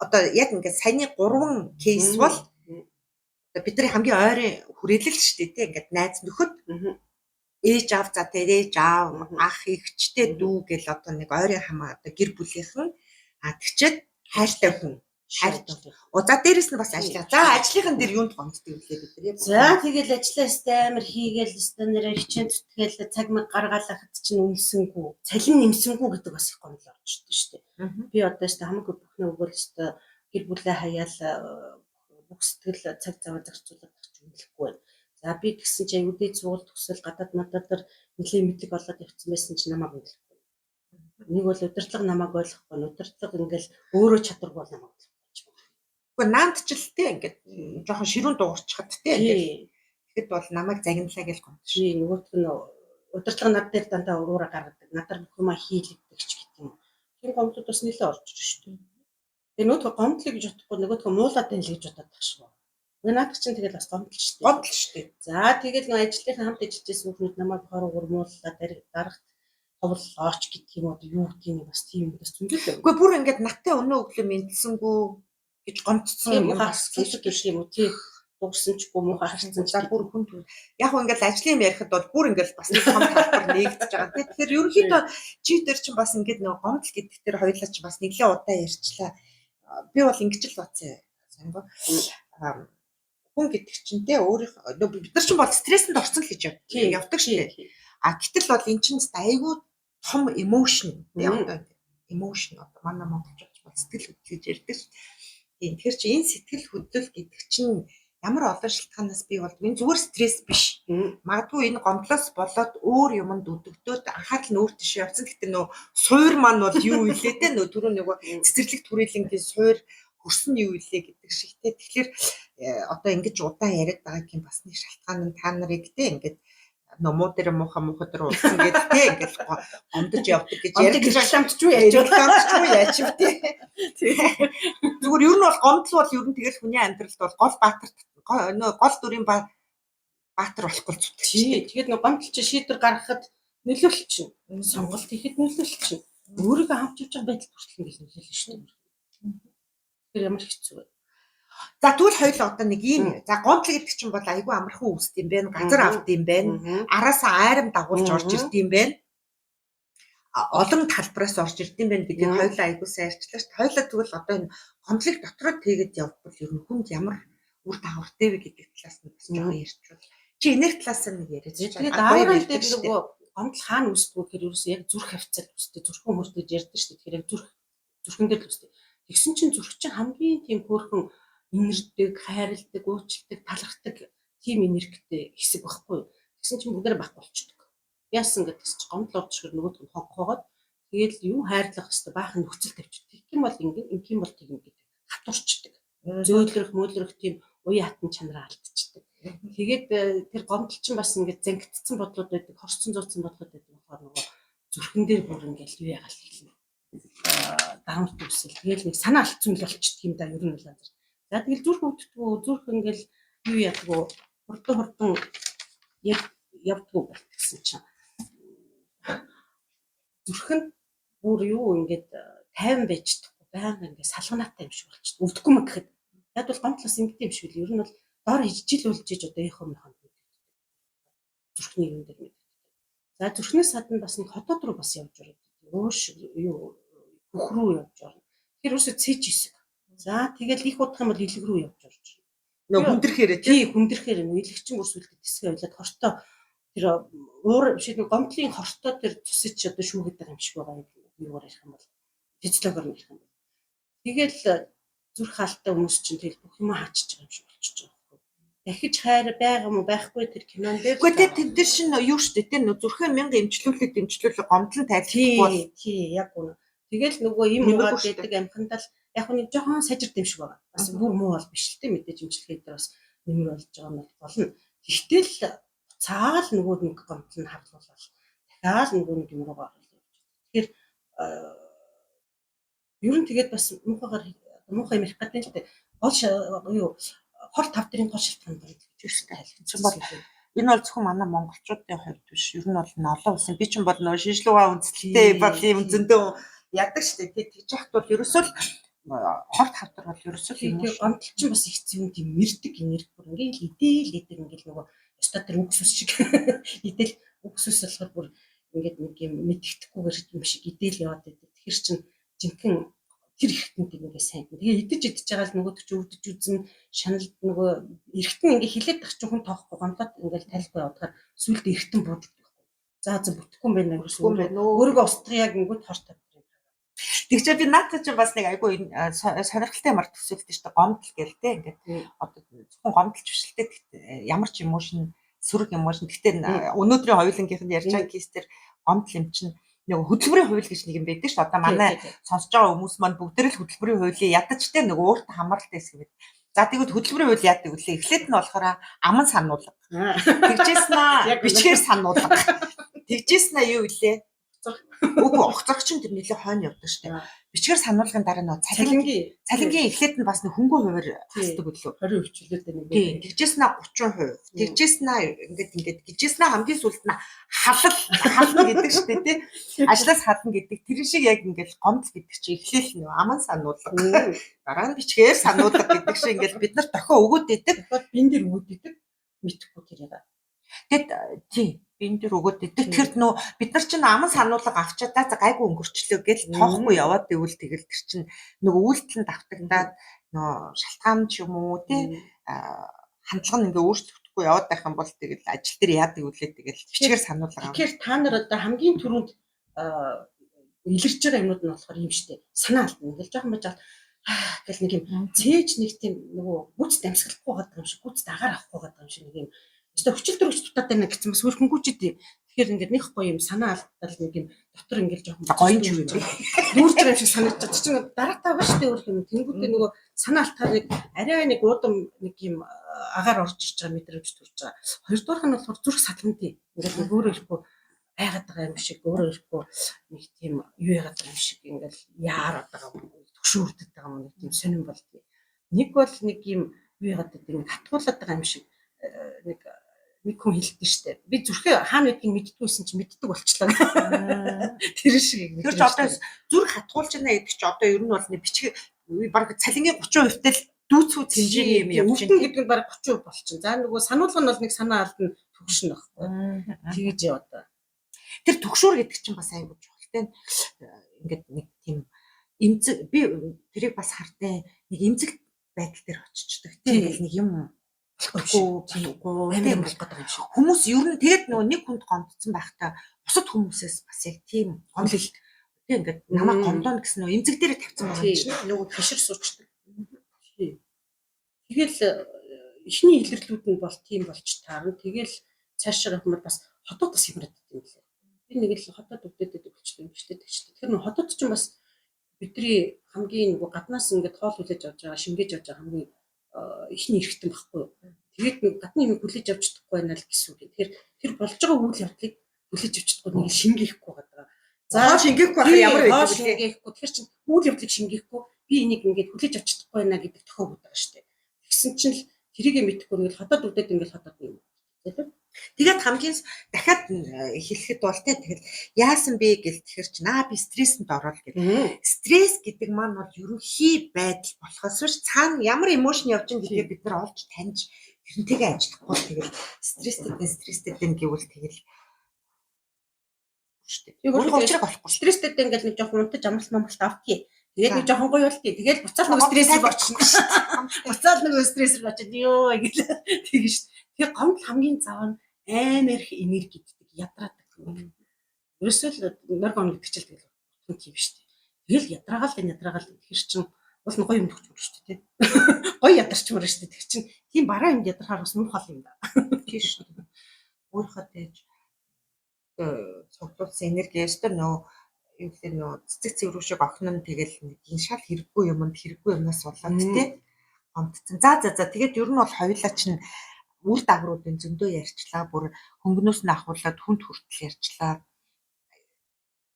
Speaker 1: одоо яг ингээд саяны 3 кейс бол бидний хамгийн ойрын хүрээлэл шүү дээ тийм ингээд найз нөхөд ээж аав за тэр ээж аав ах эгчтэй дүү гэл одоо нэг ойрын хамаа одоо гэр бүлийнхэн тэгчээд хайртай хүн хайртай. За дээрэс нь бас ажиллаа. За ажлынхан дээр юунд гомддог үлээ бид нэр.
Speaker 2: За тэгэл ажиллаа өстэй амар хийгээл өстэй нэрээ хичээн зүтгэл цаг мэг гаргаалахад чинь үнсэнгүү, цалин нэмсэнгүү гэдэг бас их гомдол орж ирдэ шүү дээ. Би одоо өстэй хамаагүй бүхнээ өгөөл өстэй гэр бүлээ хаяал бүх сэтгэл цаг зав зарцуулах гэж үнэлэхгүй байна. За би тэгсэн чинь аюудын цугул төсөл гадаад надад нэлийн мэдлэг болоод явцсан байсан чинь намайг үнэлэхгүй. Нэг бол удирдлага намайг ойлгохгүй, удирдлага ингээл өөрөө чадваргүй бол намайг
Speaker 1: Гэхдээ наандчлалтэй ингээд жоохон ширүүн дуурчхад тийм ингээд тэгэхэд бол намайг загинлаа гэж гомдсон.
Speaker 2: Чи нөгөөтг нь удирдлага над дээр дандаа уруура гаргадаг. Надаар бүх юм хийлэгдэг ч гэдэг юм. Тийм гомдлууд бас нэлээд орж ирж шүү дээ. Тэгээ нөгөөтг гомдлыг гэж бодохгүй нөгөөтг муулаад байл гэж бодоод тах шүү. Наад чинь тэгэл бас гомдол шүү дээ.
Speaker 1: Гомдол шүү дээ.
Speaker 2: За тэгэл нөө ажлынхаа хамт ажиллаж байсан хүмүүс намайг хороо гурмууллаа дарагт ховлооч гэдэг юм уу юу гэдэг юм бас тийм бас зөндөл байна.
Speaker 1: Үгүй бүр ингээд надтай өнөө өглөө мэдсэнгүү гэж гомдсон
Speaker 2: юм хассан ч гэх юм уу тий дуурсан ч юм уу харсан ч
Speaker 1: бүр хүн яг хөө ингээд ажлын юм ярихад бол бүр ингээд бас нэг том талбар нэгдэж байгаа тий. Тэгэхээр ерөнхийдөө чи дээр чинь бас ингээд нэг гомдол гэдэг дээр хоёулаа чи бас нэглээ удаа ярьчлаа. Би бол ингэж л бацсан сайн гоо хүн гэдэг чинь тий өөрийнх бид нар чинь бол стрессэнд орсон л гэж явдаг шүү дээ. Гэтэл бол эн чинь айгүй том эмошн тий одоо эмошн одоо манай монголчууд бол сэтгэл хөдлөл гэж ярьдаг шүү. Тэгэхээр чи энэ сэтгэл хөдлөл гэдэг чинь ямар олон шалтгаанаас бий болдог. Энэ зүгээр стресс биш. Магадгүй энэ гомдлоос болоод өөр юмд өдөгдөөд анхаарал нь өөр тийш явсан. Гэхдээ нөө суур маань бол юу илээ те нөө түрүү нөгөө цэцэрлэг түрээлэнгийн суур хөрсөн юу илээ гэдэг шиг те. Тэгэхээр одоо ингэж удаан яриад байгааг юм бас нэг шалтгаан нь та нарыг те ингээд номоо дээр муухай дээр уулсан гэдэг те ингээд гомдож явдаг гэж ярьж
Speaker 2: шамтчгүй яаж
Speaker 1: вэ те. Зүгээр ер нь бол гомдол бол ер нь тэгэл хүний амьдралд бол гол баатар гол дүрийн баатар болохгүй зүтг.
Speaker 2: Тэгээд нэг гомдол чи шийдвэр гаргахад нөлөөлөл чинь сонголт хийхэд нөлөөлөл чинь өөрийгөө хамж явж байгаа байдал хүртэл ингэж нөлөөлнө шүү дээ. Тэр ямар хэцүү вэ?
Speaker 1: За тэгвэл хоёул одоо нэг ийм за гомдол гэдэг чинь бол айгүй амархан үүсд юм байна. Газар авд юм байна. Араасаа айрам дагуулж орж ирд юм байна. Олон талбараас орж ирд юм байна гэдгийг хоёулаа айгүй сайн ярьчлаа шүү дээ. Хоёулаа тэгвэл одоо энэ гомдлыг дотроо тэгээд явбал ер нь хүнд ямар үр дагавартай вэ гэдэг талаас нь бас жоохон ярьчихвал. Чи энерги талаас нь нэг яриад.
Speaker 2: Тэгээд аагаар дээр нөгөө гомдол хаана үүсдэг вэ гэхээр ерөөсөө яг зүрх хавцал үүсдэг. Зүрхэн хүмүүс гэж ярьдаг шүү дээ. Тэгэхээр яг зүрхэн дээр л үүсдэг. Тэгсэн чинь зүрх чинь хамгийн тийм хөөрхөн инэрдэг, хайрладаг, уучлдаг, талархдаг тийм энергитэй хэсэг байхгүй. Тэгсэн чинь бүгдээр байхгүй болчихдог. Яасан гэдэг чинь гомдол орж ирэх нөгөөд нь хонхоогоод тэгээд юу хайрлах хэвээр баахан нөхцөл тавьчихдаг. Тэгэх юм бол ингэх юм бол тэгнэ гэдэг. Хатуурчдаг. Зөөлрөх, мөөлрөх тийм уян хатан чанараа алдчихдаг. Тэгээд тэр гомдол чинь бас ингээд зангидсан бодлууд байдаг, хорцсон зууцсан бодлууд байдаг болохоор нөгөө зүрхэн дээр бүр ингээд юу яагаад хэлнэ. Дарамт үүсэл. Тэгээд нэг санаа алдсан л болчихдөг юм да ер нь бол. За тэгэл зүрх өвддгүү, зүрх ингээл юу ядгүү, хурдан явдгүү гэсэн чинь. Зүрх нь бүр юу ингээд тайван байж чадахгүй, байнга ингээд салганаатай юм шиг болчихдог. Өвдөхгүй мө гэхэд. Яг бол гомдлоос ингэдэг юм шиг л ер нь бол доор ижил одоо яхаа мөхөнд зүрхний юм дээр мэддэг. За зүрхнээс гадна бас нэг хотод руу бас явж ороод өөш юу бүх рүү явж орно. Тэр үсээ цэж хэсэг. За тэгэл их удах юм бол илэг рүү явж орж байна.
Speaker 1: Нөгөө хүндрэхээр
Speaker 2: тий хүндрэхээр илэгчин өрсөлдөд тэсгээ явлаад хортой тэр уур биш нэг гомдлын хортой тэр цусч одоо шүүгээд байгаа юм шиг байгаа юм юугаар ярих юм бол физиологоор ярих юм бол тэгэл зүрх хаалттай хүмүүс чинь тэгэл бүх юм хаачиж байгаа юм шиг болчихж байгаа. Дахиж хайр байгаа юм уу байхгүй тэр кинон дээр.
Speaker 1: Гэхдээ тэд нар шин юу штэ те зүрхээ 1000 эмчлүүлэг гомдлон тайлбарлахгүй.
Speaker 2: Тий яг үнэ. Тэгэл нөгөө юм угаад байдаг амхандаа яг нэг жоохон сажирд юм шиг байгаа. Бас бүр муу бол биш л те мэдээж эмчилгээ дээр бас нэмэр болж байгаа нь болно. Гэхдээ л цаал нөгөө нэг гомдол нь хавлуулаад дахиад нөгөө нэг юм руугаа оруулах. Тэгэхээр ер нь тэгээд бас муухай юм их гэдэг л дээ. Юу хор тав дэрийн гол шалтгаан байна гэж үстэй хэлсэн бол энэ бол зөвхөн манай монголчуудын хувьд биш. Ер нь бол олон улсын би ч бол нөгөө шинжлэх ухааны үндэслэлтэй бол юм зөндөө ядаг штэ. Тэгээд тэгж яхад бол ерөөсөө л хор тавдар бол ерөөсөө юм уу. Гомдол чинь бас их зүүн тийм мэрдэг энерги бүр ингээл идээл ингээл нөгөө өстө тэр үгсүс шиг идээл үгсүс болохоор бүр ингээд нэг юм мэддэхгүйгээр юм шиг идээл яваад байдаг. Тэгэхээр чин жинхэнэ тэр эргэтнүүд ингээ сайн. Тэгээ идэж байгаа л нөгөө ч өвдөж үзэн шаналд нөгөө эргэтэн ингээ хилээд тах чинь хүн тоохгүй гомдоод ингээл тайлбар явуулахаар сүлд эргэтэн бууддаг байхгүй. За бүтэхгүй юм байна гэсэн. Өөрийгөө устгах яг ингээд хор тавдар. Тэгчээ би наадтай ч бас нэг айгүй сонирхолтой юмар төсөөлдөг шүү дээ. Гомдол гэл те ингээд одоо зөвхөн гомдолч биш л те ямар ч эмошн сөрөг эмошн. Гэхдээ өнөөдрийн хоёулангийнх нь ярьж байгаа кейс төр гомдол юм чинь нөгөө хөдөлмөрийн хууль гэж нэг юм байдаг шүү. Одоо манай сонсож байгаа хүмүүс маань бүгдээр л хөдөлмөрийн хуулийг ядаж те нөгөө өөртөө хамааралтай хэсэг байдаг. За тэгвэл хөдөлмөрийн хууль яадаг вүлээ? Эхлээд нь болохоор аман сануулга. Тэгжээснаа бичгээр сануулга. Тэгжээснаа юу вүлээ? Үгүй огцорч нь тэр нэлээ хойно явдаг штэ. Бичгээр сануулгын дараа нөө цалингийн эхлээд нь бас нэг хөнгөн хуваар хасдаг үлээ. 20% хичээлээд нэг. Тийм. Тэгжээснаа 30%. Тэгжээснаа ингээд гिचээснаа хамгийн сүлд нь хална гэдэг штэ тий. Ажлаас хална гэдэг. Тэр шиг яг ингээд гомдол гэдэг чи эхлээл нөө аман сануулга. Дараа нь бичгээр сануулга гэдэг шиг ингээд бид нар дохио өгөөд идэг. Бин дээр өгөөд идэг. Мэдхгүй тэр яа. Тэгэд тий бин дээр өгөөд идэг. Тэр нөө бид нар чинь аман сануулга авчаад за гайгүй өнгөрчлөө гэж тоохгүй яваад ивэл тэгэл тэр чинь нөгөө үйлдэл нь давтагдаад нөө шалтгаан ч юм уу тий хандлага нь ингээ өөрчлөгдөхгүй яваад байх юм бол тэгэл ажил дээр яадаг үлээ тэгэл бичгээр сануулга. Тэгэхээр та нар одоо хамгийн түрүүнд илэрч байгаа юмуд нь болохоор юм штэ. Санаа алдна. Ингээл жоохон байж гэл нэг юм цээж нэг тийм нөгөө гүц дамсгалахгүй байгаа юм шиг гүц дагаар авахгүй байгаа юм шиг нэг юм өстө хүчил төрөж дутаад байна гэсэн бас хөрхөнгүүчд. Тэгэхээр ингээд нэг гоё юм санаа алдтал нэг юм дотор ингээд жоохон гоё юм шиг дүүрж байгаа юм шиг санагдаж байгаа чинь дараа таа ба штэ өөр юм. Тэнгүүдээ нөгөө санаа алдахаар арай нэг уудам нэг юм агаар орж ирж байгаа мэдрэмж төрж байгаа. Хоёрдугаар нь болохоор зүрх садлантай. Ингээд нэг өөрөө ирэхгүй байгаад байгаа юм шиг өөрөө ирэхгүй нэг тийм юу яагаад байгаа юм шиг ингээд яарад байгаа юм. Төгшөөрдөд байгаа юм нэг тийм сонирн болдгийг. Нэг бол нэг юм юу яагаад гэдэг юм хатгуулаад байгаа юм шиг нэг хүн хэлдэг штэ. Би зүрхээ хаана байдгийг мэддгүйсэн чи мэддэг болчлаа. Тэр шиг юм. Тэр ч одоо зүрх хатгуулж байна гэдэг чи одоо ер нь бол нэг бичиг баг цалингийн 30% тэл дүүцүү хэмжээний юм явж байна. Гэдэг нь баг 30% болчихно. За нөгөө сануулга нь бол нэг санаа алдна төгшнө байхгүй. Тэгэж одоо. Тэр төгшөөр гэдэг чинь бас аягүй чухалтай. Ингээд нэг тийм эмзэг би тэрийг бас хардیں۔ Нэг эмзэг байдал дээр очичдаг. Тэгэл нэг юм хүмүүс ер нь тэгээд нөгөө нэг хүнд гомдсон байхдаа бусад хүмүүсээс бас яг тийм гомдол тийм ингээд намайг гомдоно гэсэн нөгөө эмзэг дээр тавьсан байгаа юм чинь нөгөө хашир суучдаг. Тэгэл эхний илэрлүүд нь бол тийм болж таарна. Тэгэл цаашаа хүмүүс бас хотод бас хямраад байдаг юм лээ. Би нэг л хотод өвдөдөд болчихлоо юм шүү дээ. Тэгэхээр нөгөө хотод ч бас бидний хамгийн нөгөө гаднаас ингээд хоол хүлээж авч байгаа, шингээж авч байгаа хамгийн ихний эрхтэн байхгүй юу. Тэгээд гадны юм хүлээж авч чадахгүй байна л гэсэн үг. Тэгэхээр тэр болж байгаа үйл явдлыг хүлээж авч чадахгүй нэг шингээхгүй байгаа. За шингээхгүй байх ямар байдаг вэ? Шингээхгүй. Тэгэхээр чинь үйл явдлыг шингээхгүй би энийг ингээд хүлээж авч чадахгүй байна гэдэг тохиог байгаа шүү дээ. Тэгсэн чинь л тэрийг мэдэхгүй нэг хотод үдээд ингээд хотод юм. Тэгээд хамгийн дахиад хэлэхэд бол тэгээд яасан бэ гэл тэгэхэр чинь би стрессэнд ороод гэдэг. Стресс гэдэг маань бол ерөнхий байдал болохоос биш цаана ямар эмошн явж байгаа гэдгийг бид нар олж таньж тэрнтэйгээ ажиллахгүй тэгэл стресстэй гэвэл тэгэл шүү дээ. Өөрөө уучрах болохгүй. Стресстэй ингээл нэг жоохон унтаж амралт автгий. Тэгээд нэг жоохон гоё болтгий. Тэгээд буцаал нэг стрессээр болчихно шүү дээ. Буцаал нэг стрессээр очиж ёо гэл тэгэн шүү. Тэгээ гомдол хамгийн зав нь амар их энерги гэдэг ядраадаг. Ерөөсөө л норгон гэдэг чил тэгэл утга тийм шүү дээ. Тэгэл ядраагаал тэгэхээр чинь бол гоё юм төгч шүү дээ. Гоё ядарч мөр шүү дээ. Тэр чинь тийм бараа юмд ядрахаар бас муу хол юм да. Тийм шүү дээ. Өөрийнхөө дэж цогцолсон энерги өстөр нөө юу гэдэг нөө цэцэг цэврүү шиг огнон тэгэл нэг шал хэрэггүй юмд хэрэггүй юмнаас болоод тий
Speaker 1: гомдсон. За тэгээд ер нь бол хоёулаа чинь үр дагавруудын зөндөө ярьчлаа. Бүр хөнгөнөөс нь ахуулаад хүнд хүртэл ярьчлаа.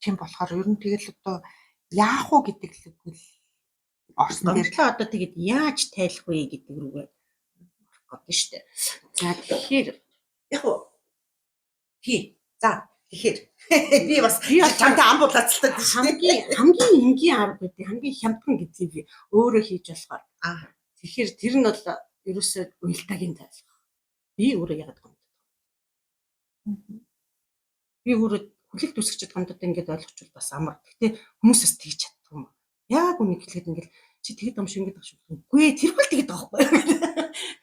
Speaker 1: Тийм болохоор ер нь тэгэл одоо яах вэ гэдэг л орсон дээр
Speaker 2: Гомдлоо одоо тэгээд яаж тайлах вэ гэдэг рүүгээ орох гэдэг шүү дээ. За тэгэхээр
Speaker 1: яг уу тэгэхээр би бас чамтай ам булаацалтай
Speaker 2: хамгийн энгийн арга гэдэг хамгийн хямдхан гэдгийг өөрөө хийж болохоор тэгэхээр тэр нь бол ерөөсөө уялдаагийн тайлах. Би өөрөө ягаад гомддог. Би өөрөө хүлээлт үүсгэж гомдод ингээд ойлгочвол бас амар. Гэтэ хүмүүсээс тэгж чаддаг юм. Яг үнийг хэлэхэд ингээд чи тэгэд юм шиг ингээд авчих. Үгүй ээ тэр бол тэгэд байгаа байхгүй.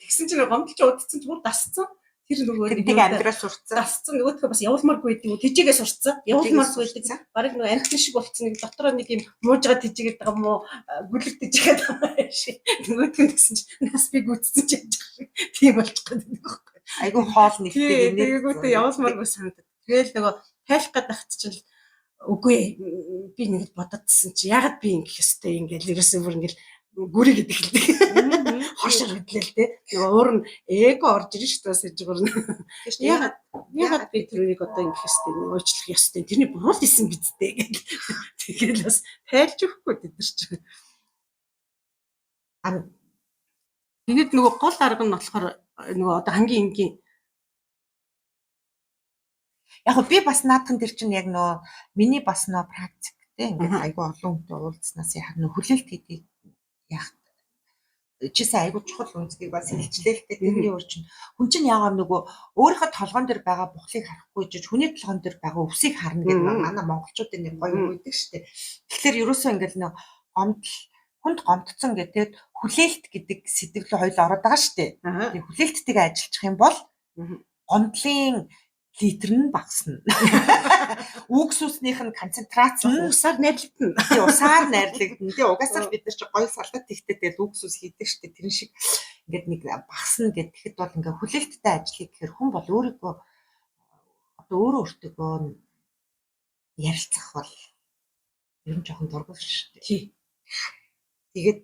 Speaker 2: Тэгсэн чинь гомдолч удцсан ч бүр дасцсан. Тэр нөгөө
Speaker 1: нэг амьдрал сурцсан.
Speaker 2: Дасцсан нөгөөдхөө бас явуулмааргүй гэдэг. Тэжээгээ сурцсан. Явуулмааргүй гэдэг. Бараг нөгөө амтэн шиг болцсон нэг дотроо нэг юм муужгаа тэжээгээд байгаа юм уу? Гүлэг тэжээгээд байгаа шиг. Нөгөөдхөө гэсэн чинь нас би гүйтсэн ч яаж шиг. Тийм болчих гэдэг байхгүй.
Speaker 1: Айгу хоол нэгтэй
Speaker 2: нэгтэй явуулмааргүй санагдав. Тэгэл нөгөө тайлах гээд тахчихвал үгүй би нэг бододсон чи ягаад би ингэх ёстой ингээл ерөөсөө бүр ингээл гүрэ гэдэг хэлдэг. Хошир гэдлээ л те. Тэгээ уур нь эго орж ирж шүү дээ сэжгүүр нь. Ягаад би тэрийг одоо ингэх ёстой уучлах ёстой. Тэрний буруу исэн бидтэй гэл. Тэгэл бас тайлж өгөхгүй бид нар чинь. Тэгээд нөгөө гол арга нь болохоор нөгөө одоо хамгийн энгийн
Speaker 1: яг би бас наадхан тэр чинь яг нөө миний бас нөө практик те ингээд айгу олон хүнтэй уулзснаас яг нөө хүлээлт хийдэг яг чисээ айгу чухал үнцгийг бас хэлчлээ л те тэрний өөр чинь хүн чинь яагаад нөгөө өөрийнхөө толгоон дээр байгаа бухлыг харахгүй жиж хүний толгоон дээр байгаа өвсийг харна гэдэг манай монголчуудын нэг гоё үг гэдэг штэ. Тэгэхээр ерөөсөө ингээд нөө хүнд гомдсон гэдэг хүлээлт гэдэг сэтгэл рүү хоёул ороод байгаа штэ. Тэгээ хүлээлттэйгээ ажиллах юм бол гомдлын литр нь багасна. Үгс үснийх нь концентрац нь
Speaker 2: усаар найрлагдана.
Speaker 1: Тэгээ усаар найрлагдана. Тэгээ угаасаа бид нар чи гоё салгат ихтэй тэгэл үгс ус хийдэг штэ. Тэр шиг ингээд нэг багасна гэхэд бол ингээ хүлээлттэй ажиллах гэхээр хүн бол өөрийгөө одоо өөртөө ярилцах бол ер нь жоохон дургуй штэ. Тий. Тэгээд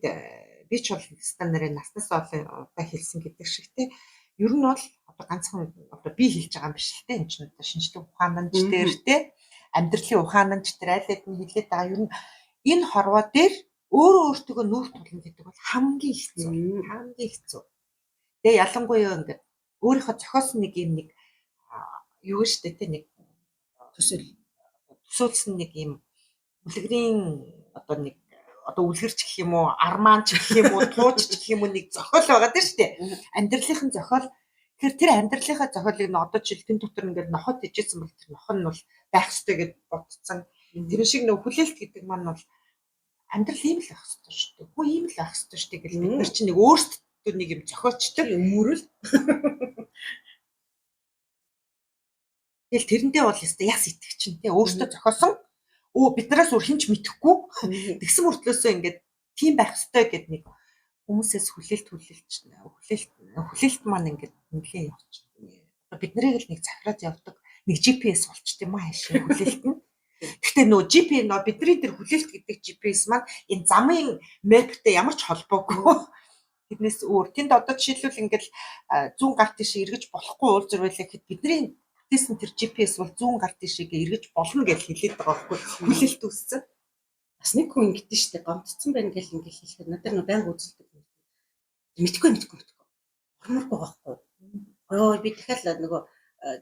Speaker 1: би ч бол стандарт наснаас удаа хэлсэн гэдэг шиг те. Ер нь бол одоо ганцхан одоо би хэлж байгаа юм биш л те энэ чинь одоо шинжлэх ухаанч дээр те амьдралын ухаанч дээр аль хэдийн хэлээд байгаа ер нь энэ хорвоо дээр өөртөө нүүр тулна гэдэг бол хамгийн хэцүү. Тэгээ ялангуяа ингээд өөрийнхөө зохиосон нэг юм нэг юу штэ те нэг төсөөлсөн нэг юм үлгэрийн одоо нэг одоо үлгэрч гэх юм уу армаанч гэх юм уу тууч гэх юм уу нэг зохиол байгаа дээ штэ амьдралынхын зохиол. Тэгэхээр тэр амьдралынхаа зохиолыг н одоо жилтэн дотор ингээд нохот ижсэн бол тэр нох нь бол байх ёстой гэд бодцсон. Тэр шиг нөх хүлээлт гэдэг маань бол амьдрал ийм л байх ёстой шүү дээ. Хөө ийм л байх ёстой шүү дээ гэл бид нар чинь нэг өөрсдөө нэг юм зохиолчдаг өмөрөл. Тэгэл тэрэндээ бол ёстой яс итгэж чинь те өөртөө зохиосон. Биднээс өөр хинч мэдэхгүй. Тэгсэн мөртлөөсөө ингээд тийм байх ёстой гэд нэг хүмүүсээс хүлээлт маань ингээд нэлээ явчих. Одоо бид нарыг л нэг захираад явдаг нэг GPS болчт юм аа хаашаа хүлээлт нь. Гэхдээ нөгөө GPS нөө бидний тэр хүлээлт гэдэг GPS маань энэ замын мэптэй ямар ч холбоогүй. Тэрнээс өөр тэнд одоо жишээлбэл ингээд зүүн гар тийш эргэж болохгүй уул зөрвөлээ гэхэд бидний бүтээсэн тэр GPS бол зүүн гар тийшээ эргэж болно гэж хэлээд байгаа байхгүй хүлээлт үүссэн.
Speaker 2: Бас нэг хүн ингэдэж штэ гомдсон байна гэл ингээл хэлэхэд надад нөө байнга үзэлдэг. Мэдхгүй. Орморгүй байхгүй. Би дахиад нөгөө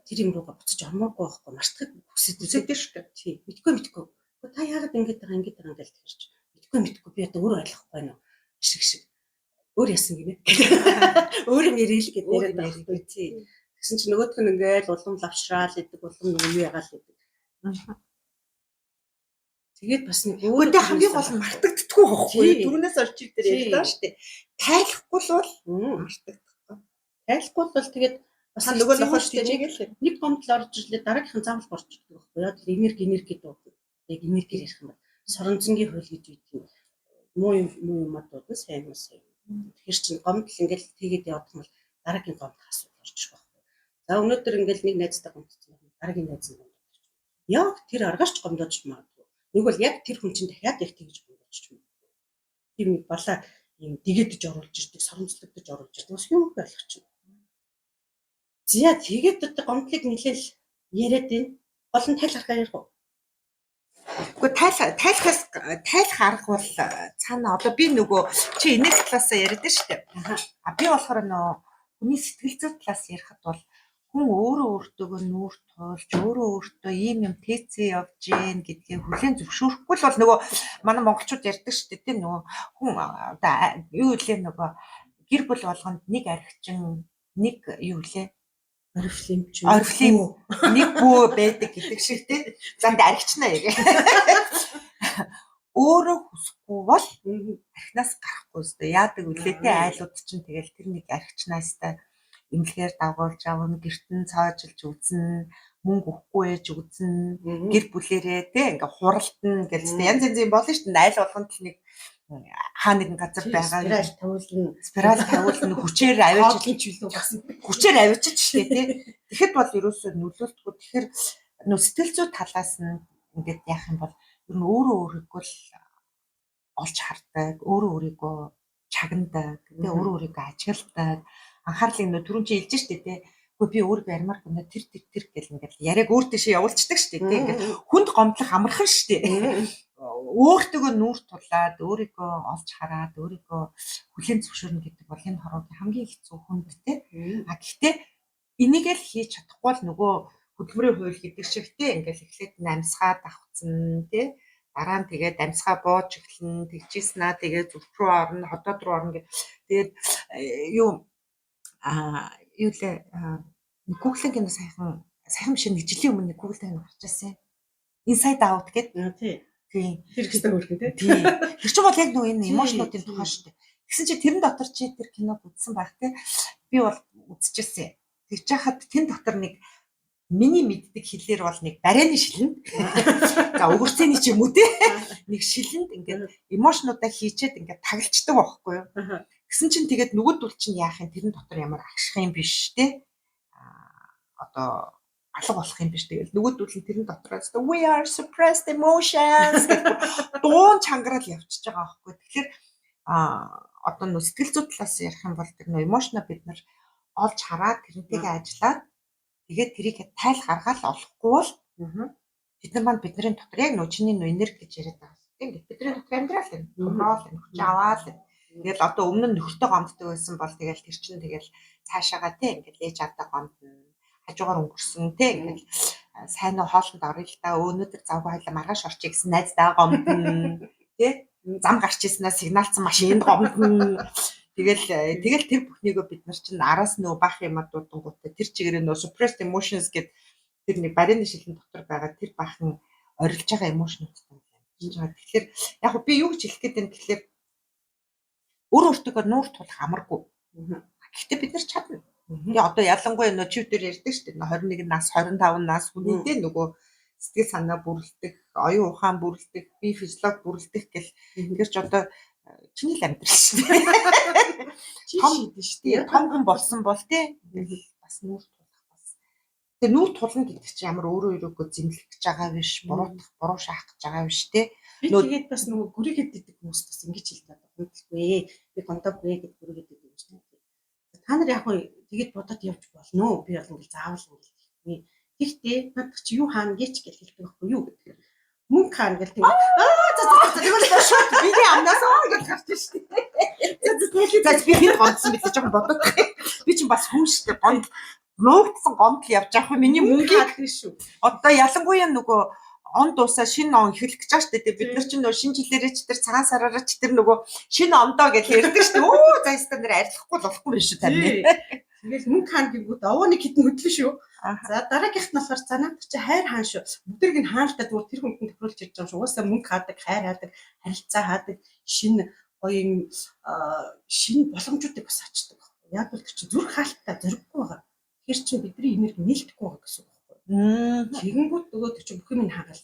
Speaker 2: тэр юм руугаа буцаж орморгүй байхгүй. Мартахыг хүсэж штэ. Тий. Мэдхгүй. Та яагаад ингэж байгаа ингээл тэрч. Мэдхгүй. Би одоо өөрөө ойлгохгүй байна. Шиг. Өөр ясан гинэ. Өөрөө нэрэл гэдэг нэрээ байхгүй тий. Тэгсэн чинь нөгөөх нь ингээл улам лавшраал идэг улам юм ягаал идэг. Тэгээд бас нэг
Speaker 1: өөртөө хамгийн гол нь мартагддаггүй байхгүй. Түрүүнээс орчиг дээр ярьлаа штэ. Тайлахгүй л бол мартагдахгүй.
Speaker 2: Тайлахгүй бол тэгээд бас
Speaker 1: нөгөө нохош тийжээгээл
Speaker 2: нэг гомдол орж ирлээ дараагийнхан заавал горч ирдэг байхгүй. Яг энерги дуудаг. Яг энерги ярих юм бол соронзонгийн хөл гэж үйдэг. Муу юмад дуудана сайн. Тэгэхээр чинь гомдол ингээл тэгээд явах юм бол дараагийн гомдол асуудал орчих байхгүй. За өнөөдөр ингээл нэг найзтай гомдсон байна. Дараагийн найз нь гомдсон. Яг тэр аргаарч гомдож магадгүй. Нэг бол яг тэр хүн чинь дахиад их тэгж гомдож юм. Тийм нэг балаа ийм дэгэдэж оруулж ирдэг, соромжлогдож оруулж ирдэг. Бас юм ойлгоч. Зя тэгээд одоо гомдлыг нэлээл яриад байна. Гол нь тайл харахаар ярих уу?
Speaker 1: Гэхдээ тайлх арга бол цаана одоо би нөгөө чи энэс талаасаа яриад шүү дээ. Би болохоор нөгөө хүний сэтгэл зүй талаас ярихад бол хүн өөрөө өөртөө нүүр тулж өөрөө өөртөө ийм юм тэцээ явж гин гэдгийг хүлээн зөвшөөрөхгүй л бол нөгөө манай монголчууд ярьдаг шүү дээ. Тийм нөгөө хүн одоо юу үлээ нөгөө гэр бүл болгонд нэг архичин нэг юу үлээ орифлим нэг бүү байдаг гэдэг шиг тийм занд архичнаа ярэ. Өөрөө хүсэхгүй бол архинаас гарахгүй өстэй яадаг үлээтэй айлууд чинь тэгэл тэр нэг архичнаастай имлэгээр дагуулж авна гертэн цаажилж үзнэ мөнгө өгөхгүй ээж үзнэ гэр бүлэрээ тий ингээ хуралтна гэж янз янзын болно шүү дээ айл болгонд л нэг хаа нэгэн газар байгаа спираль тавуулна хүчээр авчиж шүү дээ тий тэгэхэд бол ерөөсөө нөлөөлтгүй тэгэхээр нөө сэтгэл зүй талаас нь ингээд яах юм бол ер нь өөрөө өөрийгөө л олж хардаг өөрөө өөрийгөө чагнадаг тий өөрөө өөрийгөө ажигладаг анхаарлыг нөө түрүүн чи хэлж штэ тий би өөрийгөө ярмаар гэнэ тэр гэл ингээд яриаг өөр дэшээ явуулцдаг штэ тий ингээд хүнд гомдлох амархан штэ өөртөө нүүр тулаад өөрийгөө олж хараад өөрийгөө хүлээн зөвшөөрнө гэдэг бол энэ хороогийн хамгийн хэцүү хүнд тий гэхдээ энийг л хийж чадахгүй бол нөгөө хөдөлмөрийн хууль гэдэг шиг тий ингээд эхлээд намсгаа давхцсан тий дараа нь тэгээд амьсгаа бууж эхлэн тэгжээснаа тэгээд зүрх рүү орно хотод руу орно гэх тэгээд юу лээ Google-ийн кино сайхан биш нэг жилийн өмнө Google-ийн кино гарч ирсэн. Inside Out гэдэг.
Speaker 2: Тийм. Тэр ихтэй хөрхөө тий.
Speaker 1: Тийм. Тэр чинь бол яг нөгөө энэ эмошнуудын тухай шүү дээ. Тэгсэн чинь тэрэн дотор чи тэр киног үзсэн байх тий. Би бол үзчихсэн. Тэгж яхад тэн дотор нэг миний мэддэг хэлээр бол нэг барайны шилэн. За өгөрцөний ч юм уу тий. Нэг шилэнд ингээд эмошнуудаа хийчээд ингээд таглцдаг байхгүй юу? Гэсэн чинь тэгээд нөгөөдөл чинь яах юм тэрэн дотор ямар агших юм биш тий. Одоо алга болох юм биш тэгээд нөгөөдөл нь тэрэн дотроос we are suppressed emotions гэдэг дуун чангараал явчихж байгаа байхгүй. Тэгэхээр одоо нөө сэтгэл зүй талаас ярих юм бол тэр нөө эмошноо бид нар олж хараад тэрнтэйгээ ажиллаад тэгээд тэрийг тайл гаргаал олохгүй бол бид нар маань бидний дотор яг нөө чиний нөө энерги гэж яриад байгаа. Тийм бидний дотор амьдрал юм. Контрол юм, хүч аваад юм. Тэгэл одоо өмнө нь нөхөртөө гомддог байсан бол тэгэл тэр чинь тэгэл цаашаага тий ингээл ээж авдаг гомдно. Хажуугаар өнгөрсөн тий ингээл сайн уу хоолнд орё л да өнөөдөр завгүй хайлаа маргааш орчих гэсэн найздаа гомдно. Тий зам гарч ирсэнаа сигналцсан машинд гомдно. Тэгэл тэр бүхнийгөө бид нар чинь араас нөө бах юмад дуудангуудтай тэр чигээр нөө suppressed emotions гэдэг тэр нэг барины шилэн дотор байгаа тэр бахан орилж байгаа эмошнуудтай амьдж байгаа. Тэгэхээр яг би юу гэж хэлэх гээд байна гэхэлэр өөртөө нуур тулах амаргүй. Гэхдээ бид нар чадна. Одоо ялангуяа нөө чив дээр ярьдаг шүү дээ. 21 нас, 25 нас хүнийдээ нөгөө сэтгэл санаа бүрлдэх, оюун ухаан бүрлдэх, бие физиологи бүрлдэх гэл тэр ч одоо чиний л амьдрал шүү дээ. Том шийдэн шүү дээ. Том хүн болсон бол тий бас нүүр тулах бас. Тэгээ нүүр тулна гэдэг чинь ямар өөрөө өөрийгөө зэмлэх гэж байгаа биш, буруу шаах гэж байгаа биш тий.
Speaker 2: Тэгээд бас нөгөө гүрийгээд идэг хүмүүс бас ингэж хэлдэг. Хөндлөхгүй. Би гонтоогүй гэж гүрийгээд идэг юм шүү дээ. Та нар яг хөө тэгээд бодоод явж болно уу? Би бол ингээл заавал ингээл хэлэхгүй. Гэхдээ надад чи юу хаана гэж хэлдэг байхгүй юу гэдэг. Мөнгө хаана гэл тийм. Тэгвэл шууд бидний амнаас гэж гарч шүү дээ.
Speaker 1: За би хэд гомдсон бид жоохон бодох. Би чинь бас хүн шүү дээ. Гомд нуугдсан гомдол явж байгаа юм. Миний мөнгийг
Speaker 2: шүү.
Speaker 1: Одоо ялангуяа нөгөө он дуусаа шинэ он эхлэх гэж байгаа шүү дээ. Бид нар чинь нөгөө шинэ жилээрээ ч тэр цагаан сараараа ч тэр нөгөө шинэ ондоо гэж ярьдаг шүү дээ. Өө за ястаа нэр арилахгүй болохгүй биш шүү тань.
Speaker 2: Тэгэл мөнгө хаана гэнгүүт овоо нэг хитэн хөдлөн шүү. За дараагийнх нь болохоор занаад чи хайр хаан шүү. Бүгдэрг нь хаалтаа зүгээр тэр хүнд тохируулж ирж байгаа шүү. Угаасаа мөнгө хаадаг, хайр хаадаг, харилцаа хаадаг, шинэ гоё юм шинэ боломжуудыг бас ачдаг. Яг л чи зүрх хаалттай зориггүй байгаа. Тэр чинь бидний энерги нээлтгүй байгаа гэсэн үг байхгүй. Тэгэнгүүт нөгөө чи бүх юм хаагаал.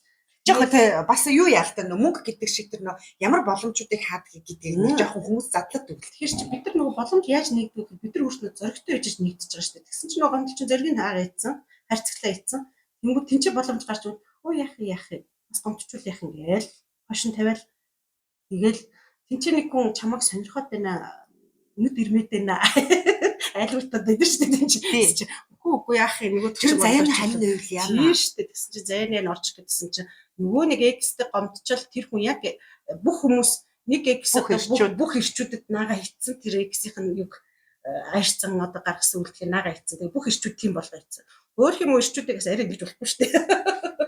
Speaker 1: Жохоо тэ бас юу яалтай нөө мөнгө гэдэг шиг тэр нөө ямар боломжуудыг хаадаг гэдэг нэг жоохон хүмүүс задлаад өгөл.
Speaker 2: Тэгэхээр чи бид нар нөгөө боломж яаж нэгдвэх бид нар өөрсдөө зоригтой байж нэгдэж байгаа шүү дээ. Тэгсэн чинь нөгөө гомдол чинь зориг нь хаагаа ийдсэн, харьцаглаа ийдсэн. Тэнгүүд тэнцээ боломж гарч ирвэл оо яах бас гомдчихвол яах юм гээл хошин тавиал тэгэл Тинчээ нэг хүн чамайг сонирхоод байна. Нүд ирмэд байна. Айлгууртад байдаг шүү дээ тинчээ. Үгүй яах юм нөгөө
Speaker 1: тэр заяаны хань нэрвэл яана.
Speaker 2: Тийм шүү дээ. Тэгсэн чинь заяаны орч гэдсэн чинь нөгөө нэг экстэй гомдчил тэр хүн яг бүх хүмүүс нэг экстэй бүх ирчүүдэд наага хийцэн тэр эксийнх нь юг аашцсан одоо гаргасан үйлдэл наага хийцэн. Тэгээ бүх ирчүүд тийм болгоо хийцэн. Өөр юм ирчүүдээс арай ингэж болохгүй шүү дээ.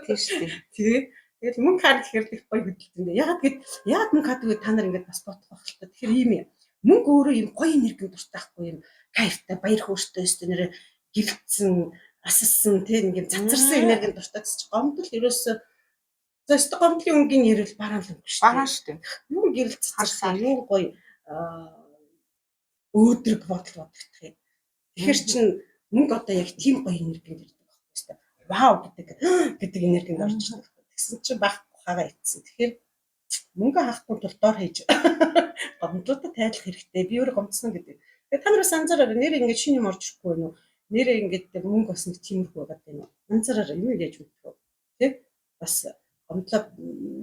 Speaker 1: Тийм шүү дээ.
Speaker 2: Тэгээ тэгэл мөнгө хаад гэхээр их гоё хөдөлтөндөө. Ягаад мөнгө хаадаг вэ? Та нар ингэж бас бодох байх л та. Тэгэхээр ийм юм. Мөнгө өөрөө юм гоё энерги дуртайхгүй юм. Кайфтай баяр хөөртэй өстө нэрэ гэлцсэн, асалсан тийм ингээд цацарсан энерги дуртай ч гомдол ерөөсөө зөвхөн гомдлын өнгийн ярил бараан л өнгө шүү дээ.
Speaker 1: Бараан шүү дээ.
Speaker 2: Юу гэрэл цацарсан, юу гоё өөдрөг бодол бодогдох юм. Тэгэхээр чин мөнгө одоо яг тийм гоё энерги ирдэг байхгүй юу? Вау гэдэг энерги орж ирдэг. Тэгсэн чинь баг хагаа ицсэн. Тэгэхээр мөнгө хаахгүй тул дор хийж гомдлуудад тайлах хэрэгтэй. Би өөрөө гомдсон гэдэг. Тэгээ та нараас анзаараа нэр ингээд шинэ юм орж ирэхгүй юу? Нэрээ ингээд мөнгө бас нэг тиймэрхүү байгаад байна. Анзаараа юу яаж мэдэх вэ? Тэ? Бас гомдлоо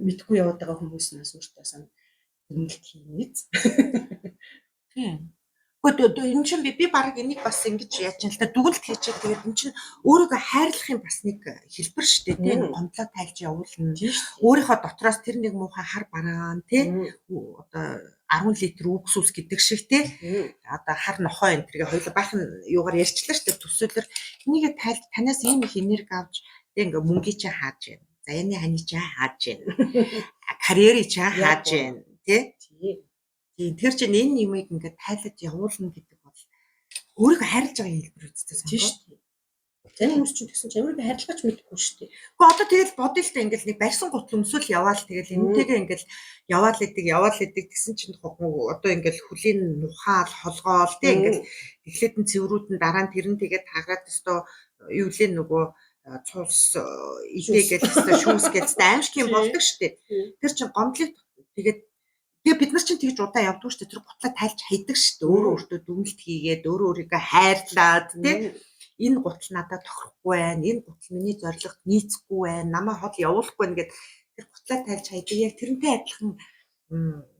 Speaker 2: мэдгүй яваад байгаа хүмүүсээс өөртөө сан үнэлт хийнэ.
Speaker 1: Тийм. Гэхдээ энэ чинь би баг энийг бас ингэж яаж юм л та дүгэлт хийчихээ. Тэгээд энэ чинь өөрийгөө хайрлахын бас нэг хэлбэр шүү дээ. Тийм гомдлоо тайлж явуулна. Өөрийнхөө дотроос тэр нэг муухай хар бараан тийм одоо 10 литр уксус гэдэг шиг тийм одоо хар нохоо энэ тэргээ хоёул баахан юугаар ярьчлаа шүү дээ. Төсөөлөр энийгээ тайлж танаас ийм их энерги авч тийм ингээ мөнгөний чинь хааж байна. Заяаны ханы чинь хааж байна. Карьерийн чинь хааж байна. Тийм. Тэр чинь энэ юмыг ингээд тайлаж явуулна гэдэг бол өөрийгөө хайрлаж байгаа хэлбэр үстэй
Speaker 2: тийм шүү дээ. Таны хүмүүс ч гэсэн ч өөрийгөө хайрлахч мэдэхгүй шүү дээ.
Speaker 1: Гэхдээ одоо тэгэл бодъё л та ингээд нэг барьсан гутал өмсөөл яваал тэгэл энэтэйгээ ингээд яваал идэг гэсэн чинь одоо ингээд хүлийн нухаал холгоол тийм ингээд эхлээд нь цэврүүд нь дараа нь тэр нь тэгээд тагаад өстой юу лээ нөгөө цус идээгээд өстой шүүс гэж аимшиг юм болдог шүү дээ. Тэр чинь гомдлыг тэгээд тэгээ бид нар чинь тэгж удаа явдгүй шүү дээ. Тэр гутлаа тайлж хайдаг шүү дээ. Өөрөө өөртөө дүнэлт хийгээд өөрөө өөрийгөө хайрлаад тийм энэ гутал надад тохирохгүй байна. Энэ гутал миний зорилгод нийцэхгүй байна. Намаа хол явуулахгүй байна гэд тэр гутлаа тайлж хайдаг. Яг тэрнтэй адилхан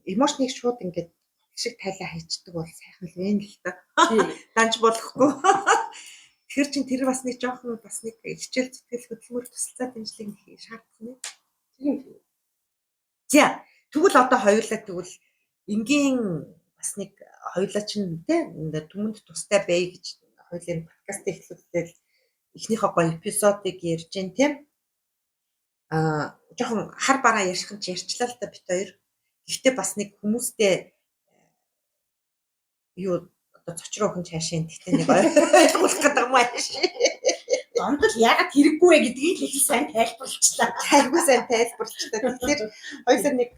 Speaker 1: эмоцныг шууд ингээд шиг тайлаа хайчдаг бол сайхан л вэ л та. Данж болохгүй. Тэр чин тэр бас нэг жоохон бас нэг хичээл зүтгэл хөдөлмөр тусалцаа дэмжлэг шаардах юм. Тийм. За тэгвэл одоо хоёулаа тэгвэл энгийн бас нэг хоёулаа чинь тийм түмэнд тустай бай гэж хоёулын подкаст эхлүүлээд эхнийхээ гоё эпизодыг ярьж гин тийм жоохон хар бараа ярьсан чи ярьчлаа л та бит хоёр. Гэхдээ бас нэг хүмүүстэй юу одоо цочроохон цаашаа гэхдээ нэг ойлгуулах гэдэг юм ааш.
Speaker 2: Гомдол ягаад хэрэггүй вэ гэдгийг л их сайн тайлбарлалчлаа.
Speaker 1: Хайргүй сайн тайлбарлалчлаа. Тэгэхээр хоёулаа нэг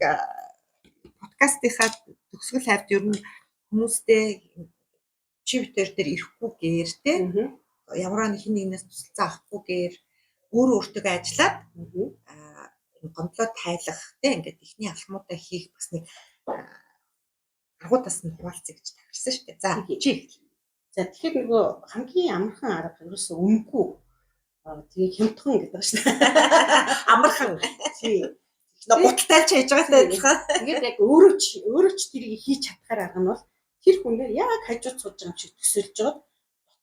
Speaker 1: подкастынхаа төгсгөл хавьд ер нь хүмүүстэй чивтер дээр ирэхгүйгээр тийм ямар нэг нэгнээс тусалцаа авахгүйгээр өөрөө өөртөө ажиллаад гомдлоо тайлах тийм ингээд ихний алхмуудаа хийх бас нэг аргуудаас нь хуваалцъя гэж тавьсан шүү дээ. За чи.
Speaker 2: За тэгэхээр нөгөө хамгийн амархан арга ерөөсөө өмгүй тэгээ хямдхан гэдэг шүү дээ.
Speaker 1: Амархан. Тийм. Гуталтайч хийж байгаатай адилхан.
Speaker 2: Тэгээд яг өөрөө ч тэрийг хийж чадхаар арга нь бол тэр хүнээр яг хажууд сууж байгаа юм шиг төсөөлж жоод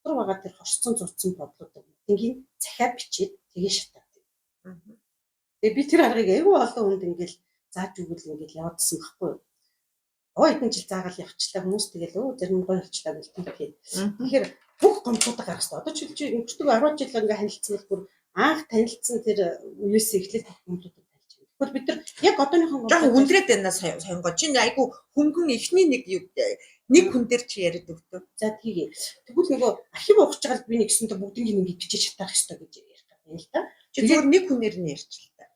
Speaker 2: дотор байгаа тэр хорцсон зурцсан бодлуудыг ингийн захиа бичээд тэгээ шатаадаг. Тэгээ би тэр аргыг айгүй олон хүнд ингээл зааж өгвөл ингээл явуулсан байхгүй юу. Хэдэн жил заагаал явчлаа хүмүүс тэгэл зарим гоё болчлаа гэж хэлээ. Тэгэхээр бүх гомдлуудаа гаргасан. Одоо чи өнгөртөө 10 жил ингээ танилцсан бүр анх танилцсан тэр үеэс эхлээд гомдлуудаа тайлж байна. Тэгвэл бид нар яг одооныхон
Speaker 1: жоохон хүндрээд байна сонгоо. Чи айгүй хөнгөн эхний нэг хүн дээр чи яриад өгтөө.
Speaker 2: За тийгээ. Тэгвэл нөгөө архив ухаж байгаа би нэгсэндээ бүгднийг ингээ бичиж чатах хэрэгтэй гэж ярих гэдэг юм л да.
Speaker 1: Чи зөвхөн нэг хүнээр нь ярьчлаа.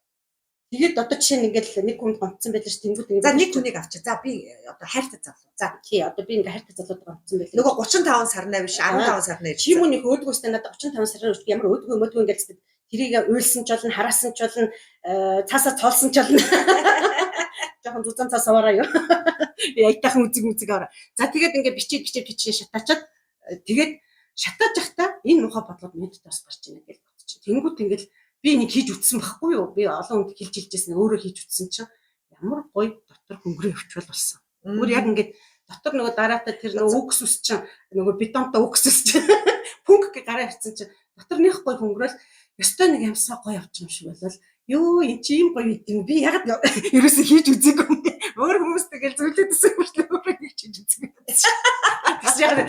Speaker 2: Тэгээд одоо жишээ нь ингээл нэг хүн гомдсон байлаа ш тэнгууд
Speaker 1: ингээд за нэг хүнийг авчаа. За би одоо хайртай залуу. За
Speaker 2: тий одоо би ингээ хайртай залууд гомдсон байлаа.
Speaker 1: Нөгөө 35 сарнаа биш 15 сарнаа ирсэн.
Speaker 2: Чи мөн их өөдгөөстэй надад 35 сарын үрд ямар өөдгөө мөдгөө ингээд тэрийг уйлсан ч болно, хараасан ч болно, цаасаа цолсон ч болно. Жохон зузаан цаас аваараа юу. Би айтайхан үзэг аваа. За тэгээд ингээ бичиж шатаачаад тэгээд шатааж явахдаа энэ муухай бодлого минь тас гарч ийнэ гэж бодчих. Тэнгүүд ингээл би нэг хийж үтсэн байхгүй юу? Би олон хүнд хэлж хэлжсэн өөрөө хийж үтсэн чинь ямар гоё дотор хөнгөрөө өвчвөл болсон. Өөр яг ингээд дотор нөгөө дараатаа тэр нөгөө үгс ус чинь нөгөө бетонтой үгс ус чинь пүнк гэ гараа ирсэн чинь доторных гой хөнгөрөөл ёстой нэг ямсаа гой авч юм шиг болол ёо энэ чи юм гоё юм би ягаад ерөөсөө хийж үзээгүй юм өөр хүмүүс тэгэл зүйлээдсэн юм шиг өөрөө хийж үзээгүй тэгс яг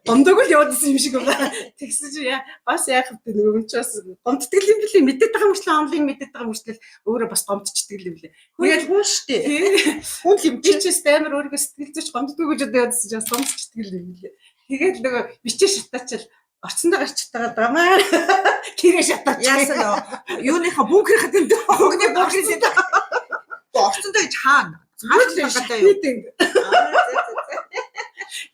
Speaker 2: гомдог л явуулсан юм шиг байна тэгсэн чи бас яах вэ нөгөө юм чи бас гомддаг юм билий мэдээд байгаа юм шиг онлайн мэдээд байгаа юм шиг өөрөө бас гомдчихдаг юм билий
Speaker 1: тэгэл хүн штэ
Speaker 2: хүн юм би ч стамер өөрийгөө сэтгэл зүйч гомддог гэж бодсон чи бас гомдчихдаг юм билий тэгээд нөгөө бичээ шатаачаал орцондоо гарч тагаад байгаа гэрээ шатаач
Speaker 1: яасан юуныхаа бүүкрийнхаа тэнд өгний бүүкрийн орцондоо гэж хаана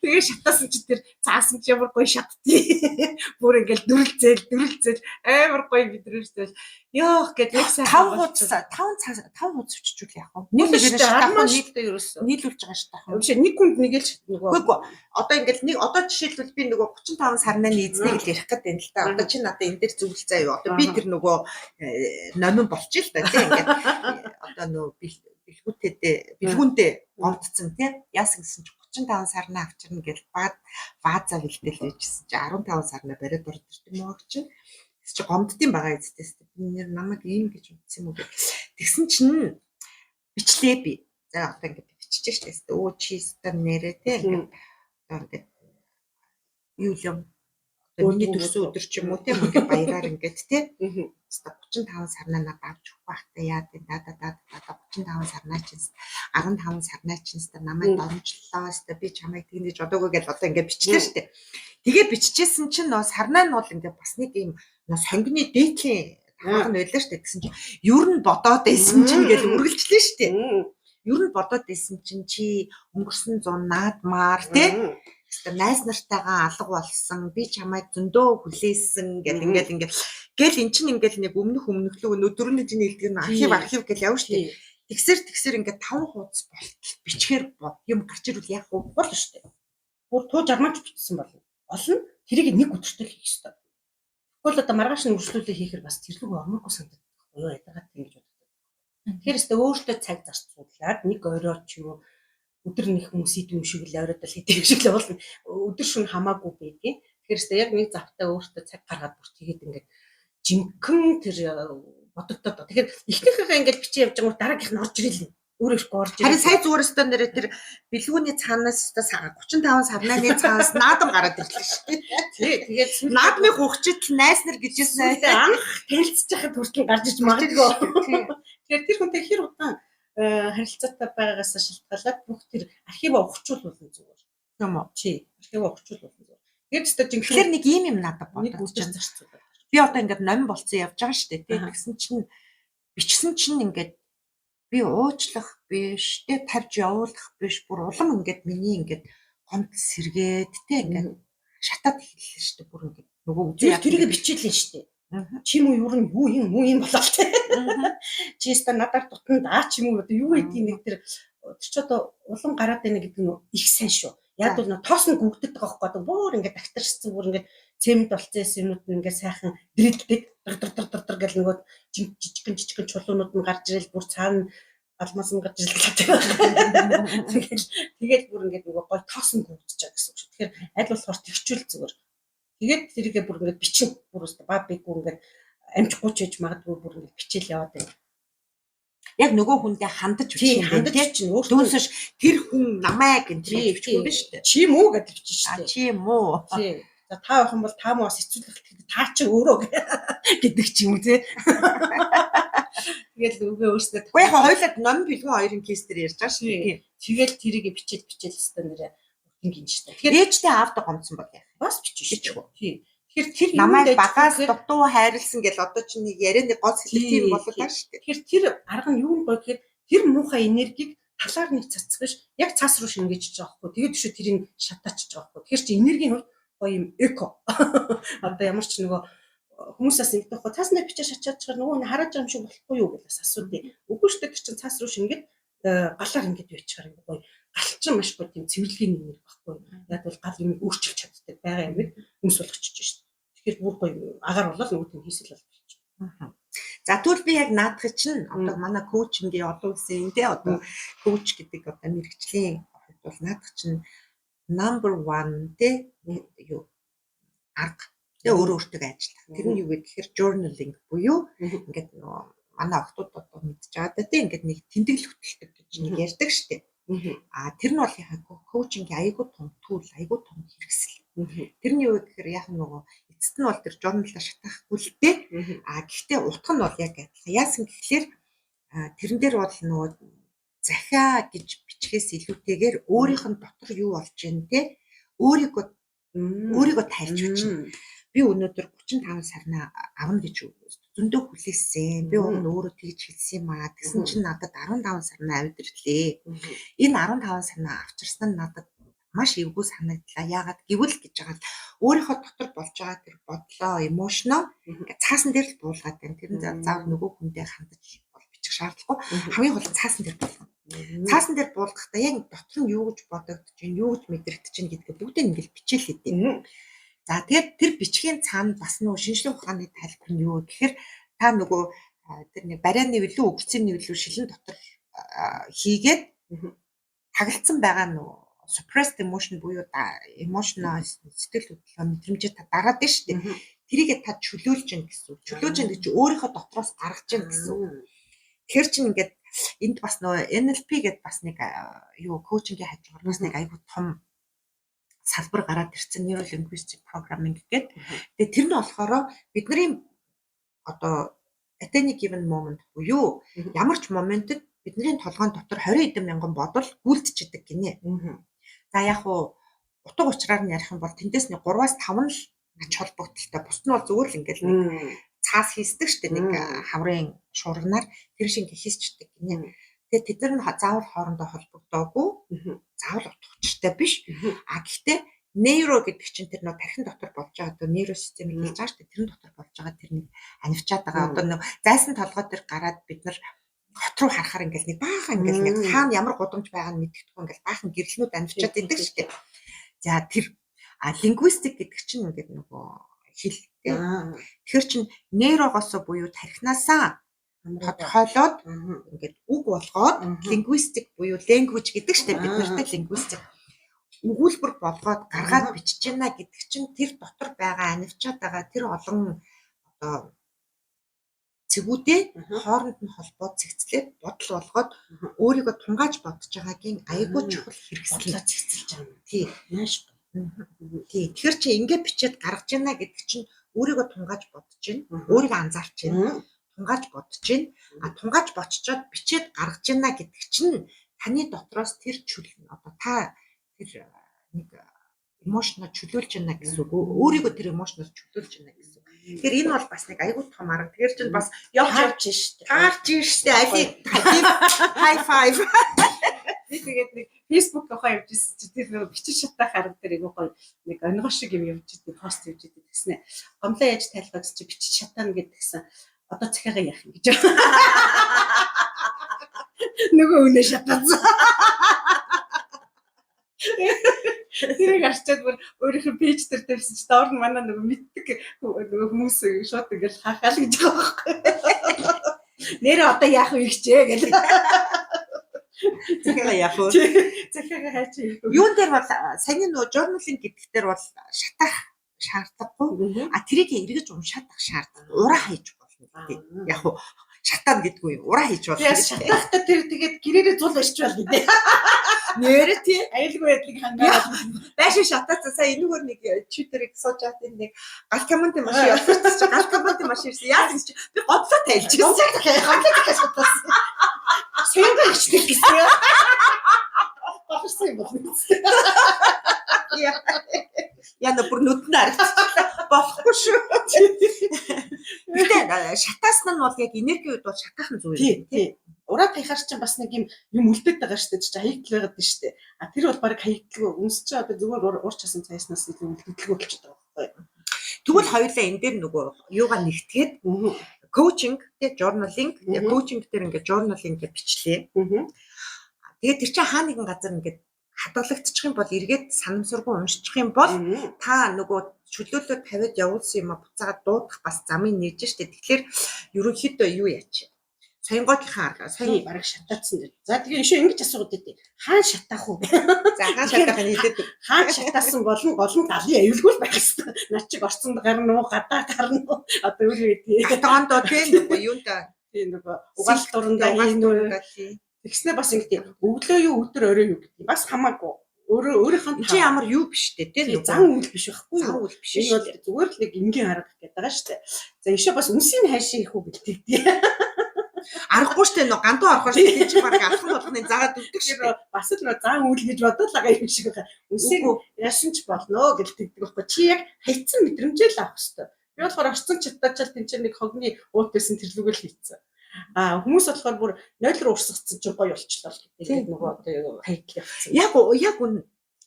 Speaker 1: тэгээ
Speaker 2: шатаасан чи тэр цаасан чи ямар гоё шатдгийг бүр ингээл дүрлзэл амар гоё бидрээстэл ёох гэд нэг сайн
Speaker 1: 5 хуудас өччихвэл яах вэ?
Speaker 2: Нийлүүлж шатах нийтдээ ерөөсөө
Speaker 1: нийлүүлж байгаа шатах юм.
Speaker 2: Биш нэг хүнд нэг л нөгөө
Speaker 1: үгүй одоо ингээл нэг одоо жишээлбэл би нөгөө 35 сарнаа нийцнийг л ярих гэдэг юм л та. Одоо чи надад энэ дээр зөвлөл заа юу. Одоо би тэр нөгөө номин болчих л та тийм ингээд одоо нөгөө бэлгүүндээ гомдсон тийм яасан гэсэн чи 35 сарнаа авчирна гэж бааза бэлтэл байжсэн чи 15 сарнаа бариад орд ирсэн юм уу гэж чи гомддсон байгаа эцэс би нэр намайг ийм гэж утсан юм уу тэгсэн чинь бичлээ би за одоо ингэ бичиж штэ өө чи стан нэрээ тийм ингээд юу юм миний төрсөн өдөр ч юм уу тийм ингээд баяраар ингээд тийм 35 сарнаа надад авч өгөх байхтай яа тийм даа 35 сарнаа чинь 15 сарнаа чинь намайг дормжлоо өстө би чамайг тэгнэж одоогүй гэж одоо ингээд бичлээ штэ тэгээ биччихсэн чинь нөө сарнаа нь бол ингээд бас нэг юм сонгины дээдлийн таах нь байлаа штэ гэсэн чинь ер нь бодоод байсан чинь гэж үргэлжлээ штэ ер нь бодоод байсан чинь чи өнгөрсөн 100 наадмаар тийм найз нартайгаа алга болсон би чамайг зөндөө хүлээсэн гэл ингээл гэл эн чинь ингээл нэг өмнөхлөө өдөрний жиний хэлдэг архив гэж явна штэ тэгсэр ингээд 5 хуудас болтол бичгээр юм гарч ирвэл яах вэ болно штэ бүр туу жармаач бичсэн болно тэрийг нэг өдөртөө хийх ёстой тэгвэл одоо маргааш нь үргэлжлүүлээ хийхээр бас тэрлэг орморгүй санагдах буюу ядагаад тийм гэж боддог тэгэхээр өөртөө цаг зарцуулаад нэг орой ч юм уу өдөр нэг хүмүүс идэв юм шиг л оройд л хийдэг юм шиг л болно. Өдөр шөнө хамаагүй байдгийн. Тэгэхээр яг нэг завтай өөртөө цаг гаргаад бүр тэгээд ингээд жинхэнэ тэр бодогдоод. Тэгэхээр ихнийхээ ингээд бичиж явж байгаа дараагийнх нь орж ирэл. Өөрөө орж ирэл. Харин сая зүгээр өстө нэрээ тэр бэлгүүний цаанаас өстө 35 сарнааны цаанаас наадам гараад ирлээ шүү дээ. Тий, тэгээд наадмын хөвгчд найс нар гэжсэн анх хэлцэж байхад хүртэл гарч иж магадгүй. Тэгэхээр тэр хүнтэй хэр удаан харилцаатай байгаагаас шалтгаалаад бүх тэр архиваа ухчуулвал зүгээр. Тийм үү? Тий. Архиваа ухчуулвал зүгээр. Тэгээд өстө жинхэнэ нэг ийм юм надад бодож байна. Би одоо ингээд номин болцсон явж байгаа шүү дээ. Тэгсэн чинь бичсэн чинь ингээд би уучлах биш, тэ тавьж явуулах биш, бүр улам ингээд миний ингээд гомд сэргээд тэ ингээд шатаад эхэллээ шүү дээ. Бүр ингээд нөгөө үзээ тэрийг бичээлээ шүү дээ. Чи юм юу юм болоо тэ. Чи ста надаар дутна даа ч юм уу юу гэдгийг нэг тэр ч одоо улам гараад байна гэдэг нь их сайн шүү. Яг бол тоос нь гүгдэд байгаа байхгүй бүр ингээд давтарчсан бүр ингээд цемент болцсон юмуд нь ингээд сайхан дрэлдэг дар гэл нөгөө жижигэн чулуунууд нь гарч ирэл бүр цаана алмаас нь гарч ирэл тэгэл бүр ингээд нөгөө гой тоос нь гүгдэж байгаа гэсэн үг шүү. Тэгэхээр аль болохоор тэгчүүл зүгээр. Тэгээд тэрийгээ бүр ингээд бичин бүр өстө баа биггүй ингээд амжихгүй ч гэж магадгүй бүр ингээд бичээл яваад байна. Яг нөгөө хүндээ хандаж бичих юм тийм өөртөөс тэр хүн намайг гэж бичгүй биш үү? Чи юм уу гэж бичиж шүү дээ. Чи юм уу? Тий. За та байх юм бол та муу бас хэцүүлэх та чи өөрөө гэдэг ч юм уу тий. Тэгэл үгээ өөрсдөө. Уу яг хоёулаа номын бэлгүүн хоёрын кейс дээр ярьж байгаа шүү. Тэгэл тэрийг бичээл өстө нэрээ ингийн шүү дээ. Тэгэхээр ээжтэй аавд гомдсон бол яах? Бас бичихгүй. Тий. Тэгэхээр тэр намайг багаас дутуу хайрлсан гэл одоо чи нэг ярианы гол хэлэх тийм болоо шүү дээ. Тэгэхээр тэр арга нь юу юм бэ гэхээр тэр муухай энергийг талаар нэг цацх биш яг цаас руу шингээж байгаа байхгүй. Тэгээд өшөө тэрийг шатаачж байгаа байхгүй. Тэгэхээр чи энерги нь гоё юм эко. Одоо ямар ч нөгөө хүмүүсээс нэг тохоо цааснаа бичиж шачаад чаар нөгөө нь хараад байгаа юм шиг болохгүй юу гэж асуудیں۔ Үгүй шүү дээ тэр чин цаас руу шингээд галаар ингэж байчихаар ингэ гоё галчин маш гоё тийм цэвэрлэгийн нэмэр байхгүй. Яг бол гал юм өөрчилж чаддаг байгаа юм хүмүүс болгочихж шүү дээ. Тэгэхээр бүр гоё агаар болол нөгөө тийм хийсэл болж байна. За тэгвэл би яг наадах чинь одоо манай коуч ингээ олон улсын тий одоо коуч гэдэг одоо мэрэгчлийн бол наадах чинь number 1 те юу арга. Тэгээ өөрөө өөртөө ажиллах. Тэр нь юу гэхээр journaling буюу ингээд нөгөө манай охтууд одоо мэдж байгаа да тийм ингээд нэг тэмдэглэл хөтэлдэг гэж нэг ярьдаг штеп. Тэр нь бол яхаа коучингийн айгуу том түүл, айгуу том хэрэгсэл. Тэр нь юу гэхээр яг нөгөө эцэст нь бол тэр journal-а шатахгүй л дээ. Гэхдээ утга нь бол яг адилхан. Яасан гэхлээр тэрэн дээр бол нөгөө захиа гэж бичгээс илүүтэйгээр өөрийнх нь дотор юу болж байна те өөрийгөө тайлж бичнэ. Би өнөөдөр 35 сарнаа авна гэж зөндөө хүлээсэн. Би өөрөө тэгж хэлсэн юм аа. Тэгсэн чинь надад 15 сарнаа авирлээ. Энэ 15 сарнаа авчирсан нь надад маш эвгүй санагдлаа. Яагаад гэвэл гэж байгаа л өөрийнхөө дотор болж байгаа тэр бодлоо, эмошноо цаасан дээр л буулгаад байна. Тэр нь заавал нөгөө хүндээ хандаж бол бичих шаардлагагүй. Хамгийн гол цаасан дээр болгоно. Цаасан дээр буулгахдаа яг дотор нь юу гэж бодогдож байна, юу гэж мэдрэгдэж байна гэдгээ бүгдийг ингээл бичээл хэдий. За тэгээд тэр бичгийн цаана бас нөгөө шинжлэх ухааны тайлбар нь юу гэхээр та нөгөө тэр нэг барианы нэвлүү өгцөн нэвлүү шилэн дотор хийгээд тагалцсан байгаа нөгөө suppressed emotion буюу emotional сэтгэл хөдлөл мэдрэмжээ та дараад байна шүү дээ. Тэрийгээ та чөлөөлж гин гэсэн үг. Чөлөөлж гин гэж өөрийнхөө дотроос гаргаж гин гэсэн үг. Тэр чинь ингээд энд бас нөгөө NLP гэдээ бас нэг юу коучингийн хажуугаар бас нэг айгүй том салбар гараад ирсэн neuro linguistic programming гэдэг. Тэгээ тэр нь болохоор бидний одоо at any given moment буюу ямар ч моментэд бидний толгойн дотор 20 эдэн мянган бодол гүйлтчихдэг гинэ. За яг уу утга учраар нь ярих юм бол тэндээс нэг 3-5 нь л ач холбогдолтой. Бусд нь бол зүгээр л ингээл нэг цаас хийсдэг штэ нэг хаврын шуурганаар тэр шиг хийсчдэг гинэ. Тэгээ тэд нар нь заавал хоорондоо холбогдоогүй, заавал утга учиртай биш. Гэхдээ нейро гэдэг чинь тэр нэг тархин дотор болж байгаа одоо нейросистем гэж байгаа шүү дээ. Тэрэн дотор болж байгаа тэр нэг анивчаад байгаа одоо нэг зайсан толгой дээр гараад бид нар хот руу харахаар ингээл нэг баахан ингээл нэг хаана ямар гудамж байгаа нь мэддэхгүй ингээл баахан гэрлэнүүд анивчаад идэг шүү дээ. За тэр лингвистик гэдэг чинь ингээд нөгөө хэл. Тэгэхээр чин нейрогоос буюу тархинаасаа тодорхойлоод ингээд үг болгоод лингвистик буюу language гэдэг шүү дээ. Бид нартай лингвистик өгүүлбэр болгоод гаргаад бичиж байна гэдэг чинь тэр дотор байгаа анивчаад байгаа тэр олон одоо цэгүүдээ хооронд нь холбоод цэгцлээд бодол болгоод өөрийгөө тунгааж бодож байгаагийн айгүй чухал хэрэгслээ цэгцэлж байгаа. Тий. Маш гоё. Тий. Тэгэхээр чи ингээд бичээд гаргаж байна гэдэг чинь өөрийгөө тунгааж бодож байна. Өөрийгөө анзаарч байна. Тунгааж бодож байна. Тунгааж боччоод бичээд гаргаж байна гэдэг чинь таны дотроос тэр чөлөө одоо та тэр нэг эмошноо чөлөөлж байна гэсэн үг. Өөрийгөө тэр эмошноос чөлөөлж байна гэсэн үг. Тэгэхээр энэ бол бас нэг айгүй том арга. Тэгэхээр чинь бас явж штэ. Таарч штэ. High five.
Speaker 2: Би тэгээд нэг Facebook тухай явж ирсэн чи тэр нэг бичиж шатах арга дээр айгүй гоё нэг онгоо шиг юм явж идэв пост явж идэв гэснэ. Гомлоо яаж тайлбар гэж чи бичиж шатаана гэдгсэн. Одоо цахиагаа яах юм гэж. Нөгөө үнэ шатаасан. Тэрийг арчаад бүр өөрийнхөө пэйж дээр тавьсан чи доор нь манай нөгөө мэддэг нөгөө хүмүүс шууд ингээл хахаал гэж байгаа байхгүй. Нэрээ одоо яах вэ гэжээ гэл.
Speaker 1: Захиагаа яах вэ?
Speaker 2: Захиагаа хайчих.
Speaker 1: Юун дээр бол саяны нөгөө journaling гэдэг дээр бол шатах шаардлагагүй. Тэрийг эргэж уншаадах шаардлага. Ураа хийж болно. Яг уу шатаана гэдгүй юм. Ураа хийж болно.
Speaker 2: Шатахтаа тэр тэгээд гэрээрээ зул ирч болно дээ.
Speaker 1: Нэрэ тий
Speaker 2: аюулгүй байдлыг хангаад
Speaker 1: байшин шатаацаа сая энэгээр нэг читерийг сууж аваад нэг галкамонт машин явчихсан. Галкамонт машин ирсэн. Яасан чи би годлоо тайлжсэн. Годлоо шатаасан.
Speaker 2: Сэндэ ичдэг гэсэн. Багшсан юм байна.
Speaker 1: Яна бүр нүдэнд харагдчихлаа. Болохгүй шүү. Гэтэ шатаасан нь бол яг энерги үед бол шатаахан зүйл юм тий.
Speaker 2: Ураад хаяхаар чинь бас нэг юм үлдээд байгаа шүү дээ. Чи хаягдл байгаад байна шүү дээ. Тэр бол баг хаягдлгүй. Үнс чи одоо зүгээр уурч хасан цайснаас илүү үлдэлгүй болчиход байгаа байхгүй.
Speaker 1: Тэгвэл хоёулаа энэ дээр нөгөө юугаа нэгтгээд коучинг тий journaling коучинг дээр ингээд journaling гэж бичлээ. Тэгээд тэр чинь хаа нэгэн газар ингээд хадгалагдчих юм бол эргээд санамсаргүй уншчих юм бол та нөгөө чөлөөлөө тавиад явуулсан юм а буцаагаад дуудах бас замыг нээж штэ. Тэгэхээр ерөнхийдөө юу яач? Соёнгоотынхаа арга.
Speaker 2: Сайн бараг шатаацсан. За тэгээ ишээ ингэж асуугаад байдیں۔ Хаан шатаах уу?
Speaker 1: За хаан шатаах нь хэлээд.
Speaker 2: Хаан шатаасан болон гол нь галын аюулгүй байх хэвээр. Наа чи орцонд гарна уу, гадаа гарна уу? Одоо юу гэдэг.
Speaker 1: Гатгоондоо тийм нөгөө юунда
Speaker 2: Тийм нөгөө угаалт дурандаа хийн үү. Тэгснэ бас ингэдэг. Өглөө юу өдөр орой юу гэдэг. Бас хамаагүй. Өөрийнхөө
Speaker 1: чи ямар юу биш дээ тийм
Speaker 2: зан үйл биш байхгүй
Speaker 1: зан
Speaker 2: юу?
Speaker 1: үйл биш
Speaker 2: Энэ бол зүгээр л нэг энгийн арга гэдэг байгаа шүү дээ. За ишээ бас үнсийн хайшаа их үү гэлтэгдээ.
Speaker 1: Аргагүй штэ нөө гандуу орохоор штэ тийм чи баг алхан болгоны заагаад өгдөг шүү.
Speaker 2: Бас л нөө зан үйл гэж бодоод байгаа юм шиг байгаа. Үнсийг яасан ч болно гэлтэгдэг байхгүй. Чи яг хайцсан мэдрэмжээ л авах хэрэгтэй. Би болохоор орцсон чатаачаал тэнцэр нэг хогны уут байсан тэрлүүгэл хийцэн. Хүмүүс болохоор бүр 0 руу урсгацсан ч гоё болчлоо л гэдэг. Нөгөө одоо хайгл явцсан.
Speaker 1: Яг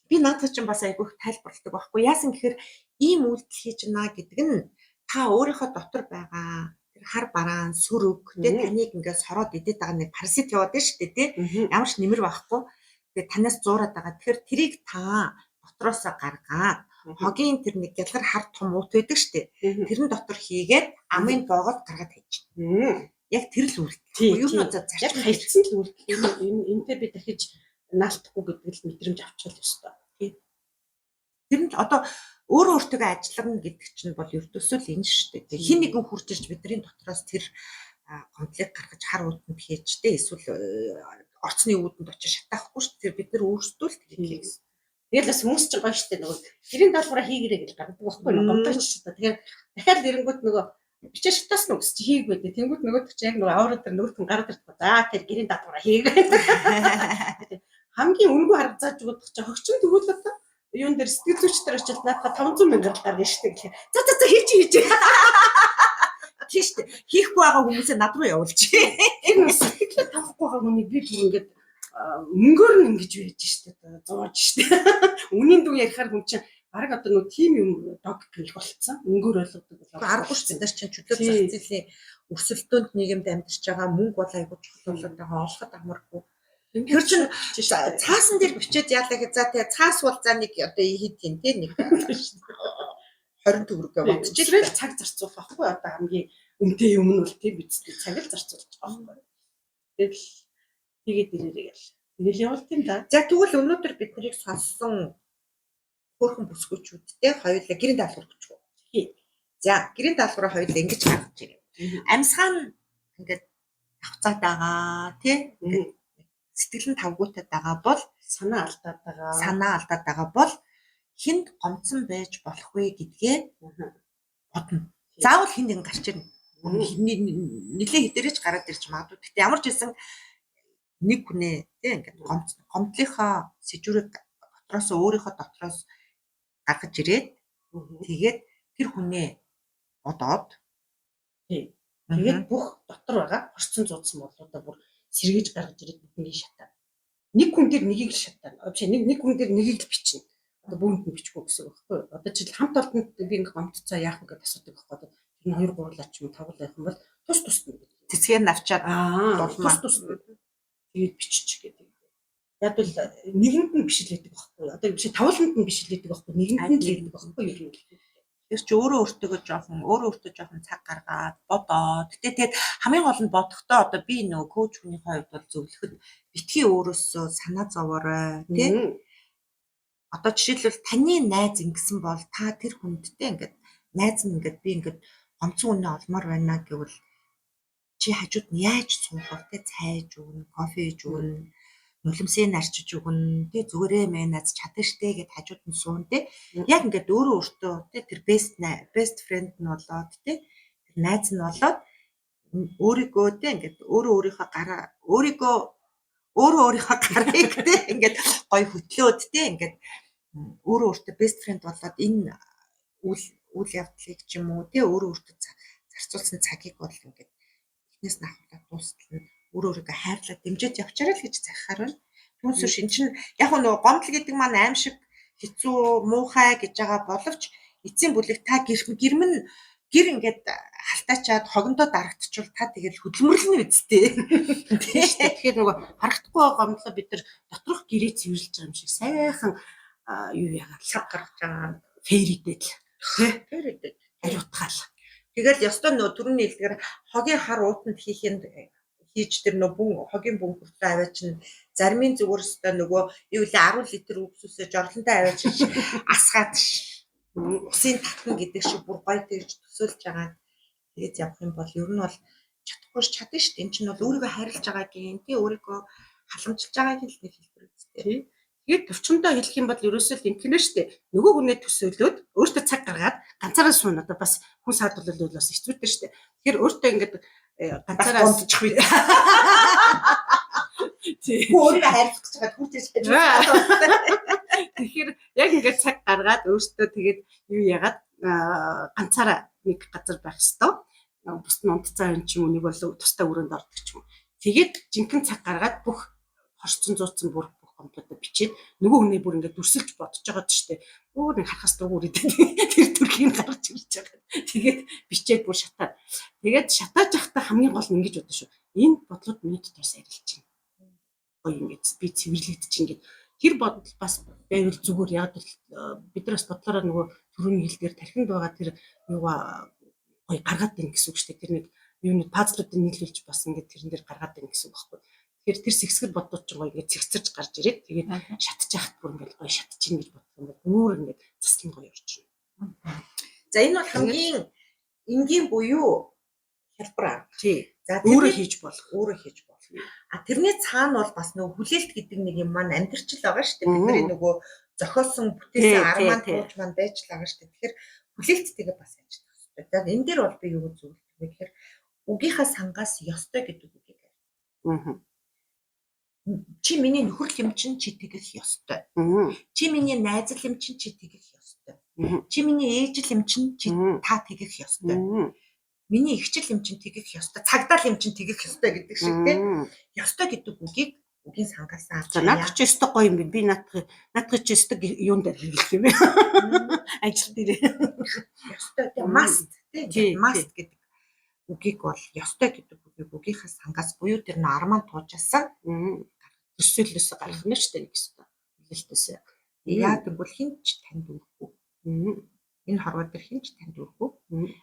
Speaker 1: би надад ч бас айгүй их тайлбарладаг байхгүй. Яасан гэхээр ийм үйлдэл хийж гинэ гэдэг нь та өөрийнхөө дотор байгаа тэр хар бараан сүрэг тэ таныг ингээд сороод идээд байгаа нэг парасит яваад байна шүү дээ тэ. Ямар ч нэмэр байхгүй. Тэгээ танаас зуураад байгаа. Тэгэхээр тэрийг та дотроосоо гаргаад хогийн тэр нэг гялгар хар том уут байдаг шүү дээ. Тэрэн дотор хийгээд амын боогод гаргаад хайж. Яг тэр л үйлдэл. Юу нь за
Speaker 2: яг хайцсан л үйлдэл. Энтэй би дахиж наалтахгүй гэдэг л мэдрэмж авчихвал ёстой.
Speaker 1: Тэр нь одоо өөрөө өөртөө ажиллана гэдэг чинь бол ердөөсөө л энэ шүү дээ. Хин нэгэн хурж ирж бидний дотроос тэр гомдлыг гаргаж хар ууданд хийж дээ. Эсвэл орцны үүдэнд очиж шатаахгүй шүү дээ. Тэр бид нар өөрсдөө л хийлээ гэсэн.
Speaker 2: Тэгэл бас хүмүүс ч гоё шүү дээ. Нөгөө гэрийн даалгавраа хийгэрэй гэж гаргадаг байхгүй юу? Гомдооч шүү дээ. Тэгэхээр дахиад эрэнгүүт нөгөө бичээ шатаас нүгс чи хийг байдэ. Тэнгүүд нөгөөд чи яг нөгөө аврал дээр нөгөөт нь гараад ирдэг. За тэр гэрийн даалгавраа хийгээ. Хамгийн үнгүй хараг зааж өгөх чи хогчин тэгвэл одоо юун дээр сэтгэл зүйчдэр очил надад 500 мянга гаргана шүү дээ. За хийж.
Speaker 1: Тийм шүү дээ. Хийхгүй байгаа хүмүүсээ над руу явуулчих.
Speaker 2: Энэ сэтгэлээ тавахгүй байгаа хүний би бүр ингээд мөнгөөр нь ингэж байж шүү дээ. Зурж шүү дээ. Үнийн дүү ярихаар хүн чинь бараг одоо нөгөө тим юм дог гэл болцсон. Мөнгөөр ойлгодог болоо.
Speaker 1: Аргагүй шүү дээ. Чинь чөлөө зах зээлийн өрсөлдөөнд нийгэмд амьдарч байгаа мөнгө бол айгүй чухал болоод байгаа олоход амаргүй. Тэр чинь цаасан дээр бичээд яалаа гэж за тэгээ цаас бол за нэг одоо хэд юм те нэг 20 төгрөг бодож
Speaker 2: ирэл цаг зарцуулах байхгүй одоо хамгийн үнэтэй юм нь бол тийм бидтэй цаг л зарцуулж байгаа байхгүй. Тэгэл тэгээд ирээрээ гэл. Тэгэл явуулт юм да.
Speaker 1: За тэгвэл өнөөдөр бид нарыг сонссон хөөрхөн бүсгүүчүүдтэй хоёулаа гэрийн даалгавар өгч. За гэрийн даалгавраа хоёулаа ингэж гаргаж ирээ. Амьсгаан ингээд авцаад байгаа тий сэтгэл нь тавгуутаад байгаа бол
Speaker 2: санаа алдаад
Speaker 1: байгаа бол хинд гомцсон байж болох вэ гэдгээ бодно. Заавал хинд ингэ гарч ирнэ. Нилээ хідэрэж гараад ирж магадгүй. Гэтэ ямар ч хэлсэн нэг хүнээ тий ингээд гомдлынхаа сэжүүрийг өөрийнхөө дотроос гаргаж ирээд тэгээд тэр хүнээ бодоод тэгээд бүх дотор байгаа орцсон зуудсан бодлуудаа бүр сэргээж гаргаж ирээд бидний шатаа. Нэг хүн дээр нэгийг л шатаа. Вообще нэг хүн дээр нэгийг л бичнэ. Одоо бүгд нь бичихгүй гэсэн үг байхгүй юу? Одоо жишээл хамт олонд би ингээ гомдцоо яах вэ гэдээ асуудаг байхгүй юу? Тэр нь 2 3 лаач юм тавал байх юм бол тус нь цэцгээр навчаад
Speaker 2: дулмаа. Тэгээд биччих гэдэг. Яг л нэгэнд нь бишлээдэг байхгүй юу? Одоо биш тавланд нь бишлээдэг байхгүй юу? Нэгэнд нь л гэдэг байхгүй юу?
Speaker 1: Тэр чи өөрөө өөртөө жоохон цаг гаргаад бодоод тэгээд хамгийн гол нь бодохдоо одоо би нөгөө коуч хүний хувьд бол зөвлөхөд битгий өөрөөсөө санаа зовоорой тий. Одоо жишээлбэл таны найз ингэсэн бол та тэр хүндтэй ингээд найз нь ингээд би ингээд гомцон үнэ олмоор байна гэвэл чи хажууд нь яаж суух вэ? Цайж өгнө, кофе ээж өгнө, нулимсыг нарчиж өгнө, тий зүгээрээ мэназ чадна штэ гэд хажууд нь суун тий. Яг ингээд өөртөө тий тэр best friend нь болоод тий тэр найз нь болоод өөрийгөө тий ингээд өөрийнхөө гарыг тий ингээд гоё хөтлөөд тий ингээд өөртөө best friend болоод энэ үйл явдлыг ч юм уу тий өөртөө зарцуулсан цагийг бол ингээд эхнээс нь ахуулаад дуустал нь өөрийгөө хайрлаад дэмжиж явчаарай л гэж захихаар байна. Түүнээс шин чин яг нөгөө гомдол гэдэг маань аим шиг хэцүү муухай гэж байгаа боловч эцсийн бүлэг та гэр ингээд халтаачаад хогондоо дарагдчихвал та тэгэл хөдөлмөрлөнө үсттэй.
Speaker 2: Тэгэхээр нөгөө харагдахгүй байгаа гомдлоо бид нар доторх гэрээ цэвэрлж байгаа юм шиг сайхан юу яагаад
Speaker 1: сав гаргаж байгаа
Speaker 2: фэридэд хариутгаал.
Speaker 1: Тэгэл ёстой нөгөө түрүүний хэлдгээр хогийн хар уутанд хийж тэр нөө хогийн бүн хүртэл аваач нь зармын зүгээр өстой нөгөө юу вэ 10 литр өвсөсөж орлонтой аваач асгаад усын татна гэдэг шиг бүр гоё тэгж төсөөлж байгаа. Тэгээд явах юм бол ер нь бол чадахгүй чадна шүү дээ. Энд чинь бол өөрийгөө харилж байгаагийн тий өөрийгөө халамжилж байгаагийн л нэг хэлбэр үстэй.
Speaker 2: Тэгээд төвчөндөө хэлэх юм бол ерөөсөө л ингэнэ шүү дээ. Нөгөө хүнээ төсөөлөөд өөртөө цаг гаргаад ганцаараа суун одоо бас хүн саадуулал бас хэцүүтэй шүү дээ. Тэгэхээр өөртөө ингээд ганцаараа
Speaker 1: гомдчих үү.
Speaker 2: тий.
Speaker 1: Өөрийгөө харилж чагаад хүртэж байж.
Speaker 2: Тэгэхээр яг ингээд цаг гаргаад өөртөө тэгээд юу яагаад ганцаараа нэг газар байх хэвээр. Бус нь унтцаа юм ч юм уу нэг бол тустай өрөөнд ордог ч юм уу. Тэгээд жинхэнэ цаг гаргаад бүх хорцсон зууцсан бүр комплектаа бичээд нөгөө хүнээ бүр ингээд дүрсэлж бодож байгаа ч штэ. Өөр нэг харахаас дуугуур идэв. Тэр төрхийн гарч ирж байгаа. Тэгээд бичээд бүр шатаад. Тэгээд шатааж явахдаа хамгийн гол нь ингэж бодсон шүү. Энэ бодлууд миний дотроос арилж байна. Гоё ингээд би цэвэрлэгдэж ингээд тэр бодол бас байвал зүгээр яг бид нар бас бодлороо нөгөө төрөний хил дээр тархинд байгаа тэр юугаа гоё гаргаад байна гэсэн үг шүү дээ. Тэр нэг юуны пазлуудыг нийлүүлж бас ингээд тэрэн дээр гаргаад байна гэсэн үг байхгүй. Тэгэхээр тэр сэхсгэр бодууд ч гоё ингээд цэгцэрж гарч ирээд тэгээд шатж яхад бүр ингээд гоё шатж ийн гэж бодсон юм бол өөр ингээд заслан гоё орчихно.
Speaker 1: За энэ бол хамгийн энгийн буюу хялбар.
Speaker 2: Тий.
Speaker 1: За
Speaker 2: өөрөө хийж болох.
Speaker 1: А тэрний цаана бол бас нөгөө хүлээлт гэдэг нэг юм маань амьдрчил байгаа шүү дээ. Бидний нөгөө зохиосон бүтээсэн арман тууж маань байж л байгаа шүү дээ. Тэгэхээр хүлээлттэйгээ бас ажиллах хэрэгтэй. За энэ дээр бол би юу зөвлөдөг вэ гэхээр үгийнхаа сангаас ёстой гэдэг үгийг. Чи миний нөхөр юм чинь чи тэгэх ёстой. Чи миний найз юм чинь чи тэгэх ёстой. Чи миний ээж юм чинь чи та тэгэх ёстой. Миний эгчл юм чинь тэгэх ёстой. Цагдаа юм чинь тэгэх ёстой гэдэг шиг тийм. Ёстой гэдэг үгийг үгийн сангаас авч.
Speaker 2: Наадах ч ёстой гоё юм би. Би наадах ч ёстой юун дээр хэлэх юм бэ? Ажил дээр.
Speaker 1: Ёстой тийм must тийм. Must гэдэг үгийг бол ёстой гэдэг үгийг үгийнхаа сангаас буюу тэр нь арман туужсан.
Speaker 2: Төсөөлөөс гарах нь шүү дээ гэсэн. Хүлээлтээс.
Speaker 1: Яг тэгвэл хинч танд өгөхгүй. Энэ хорвоо дээр хинч танд өгөхгүй.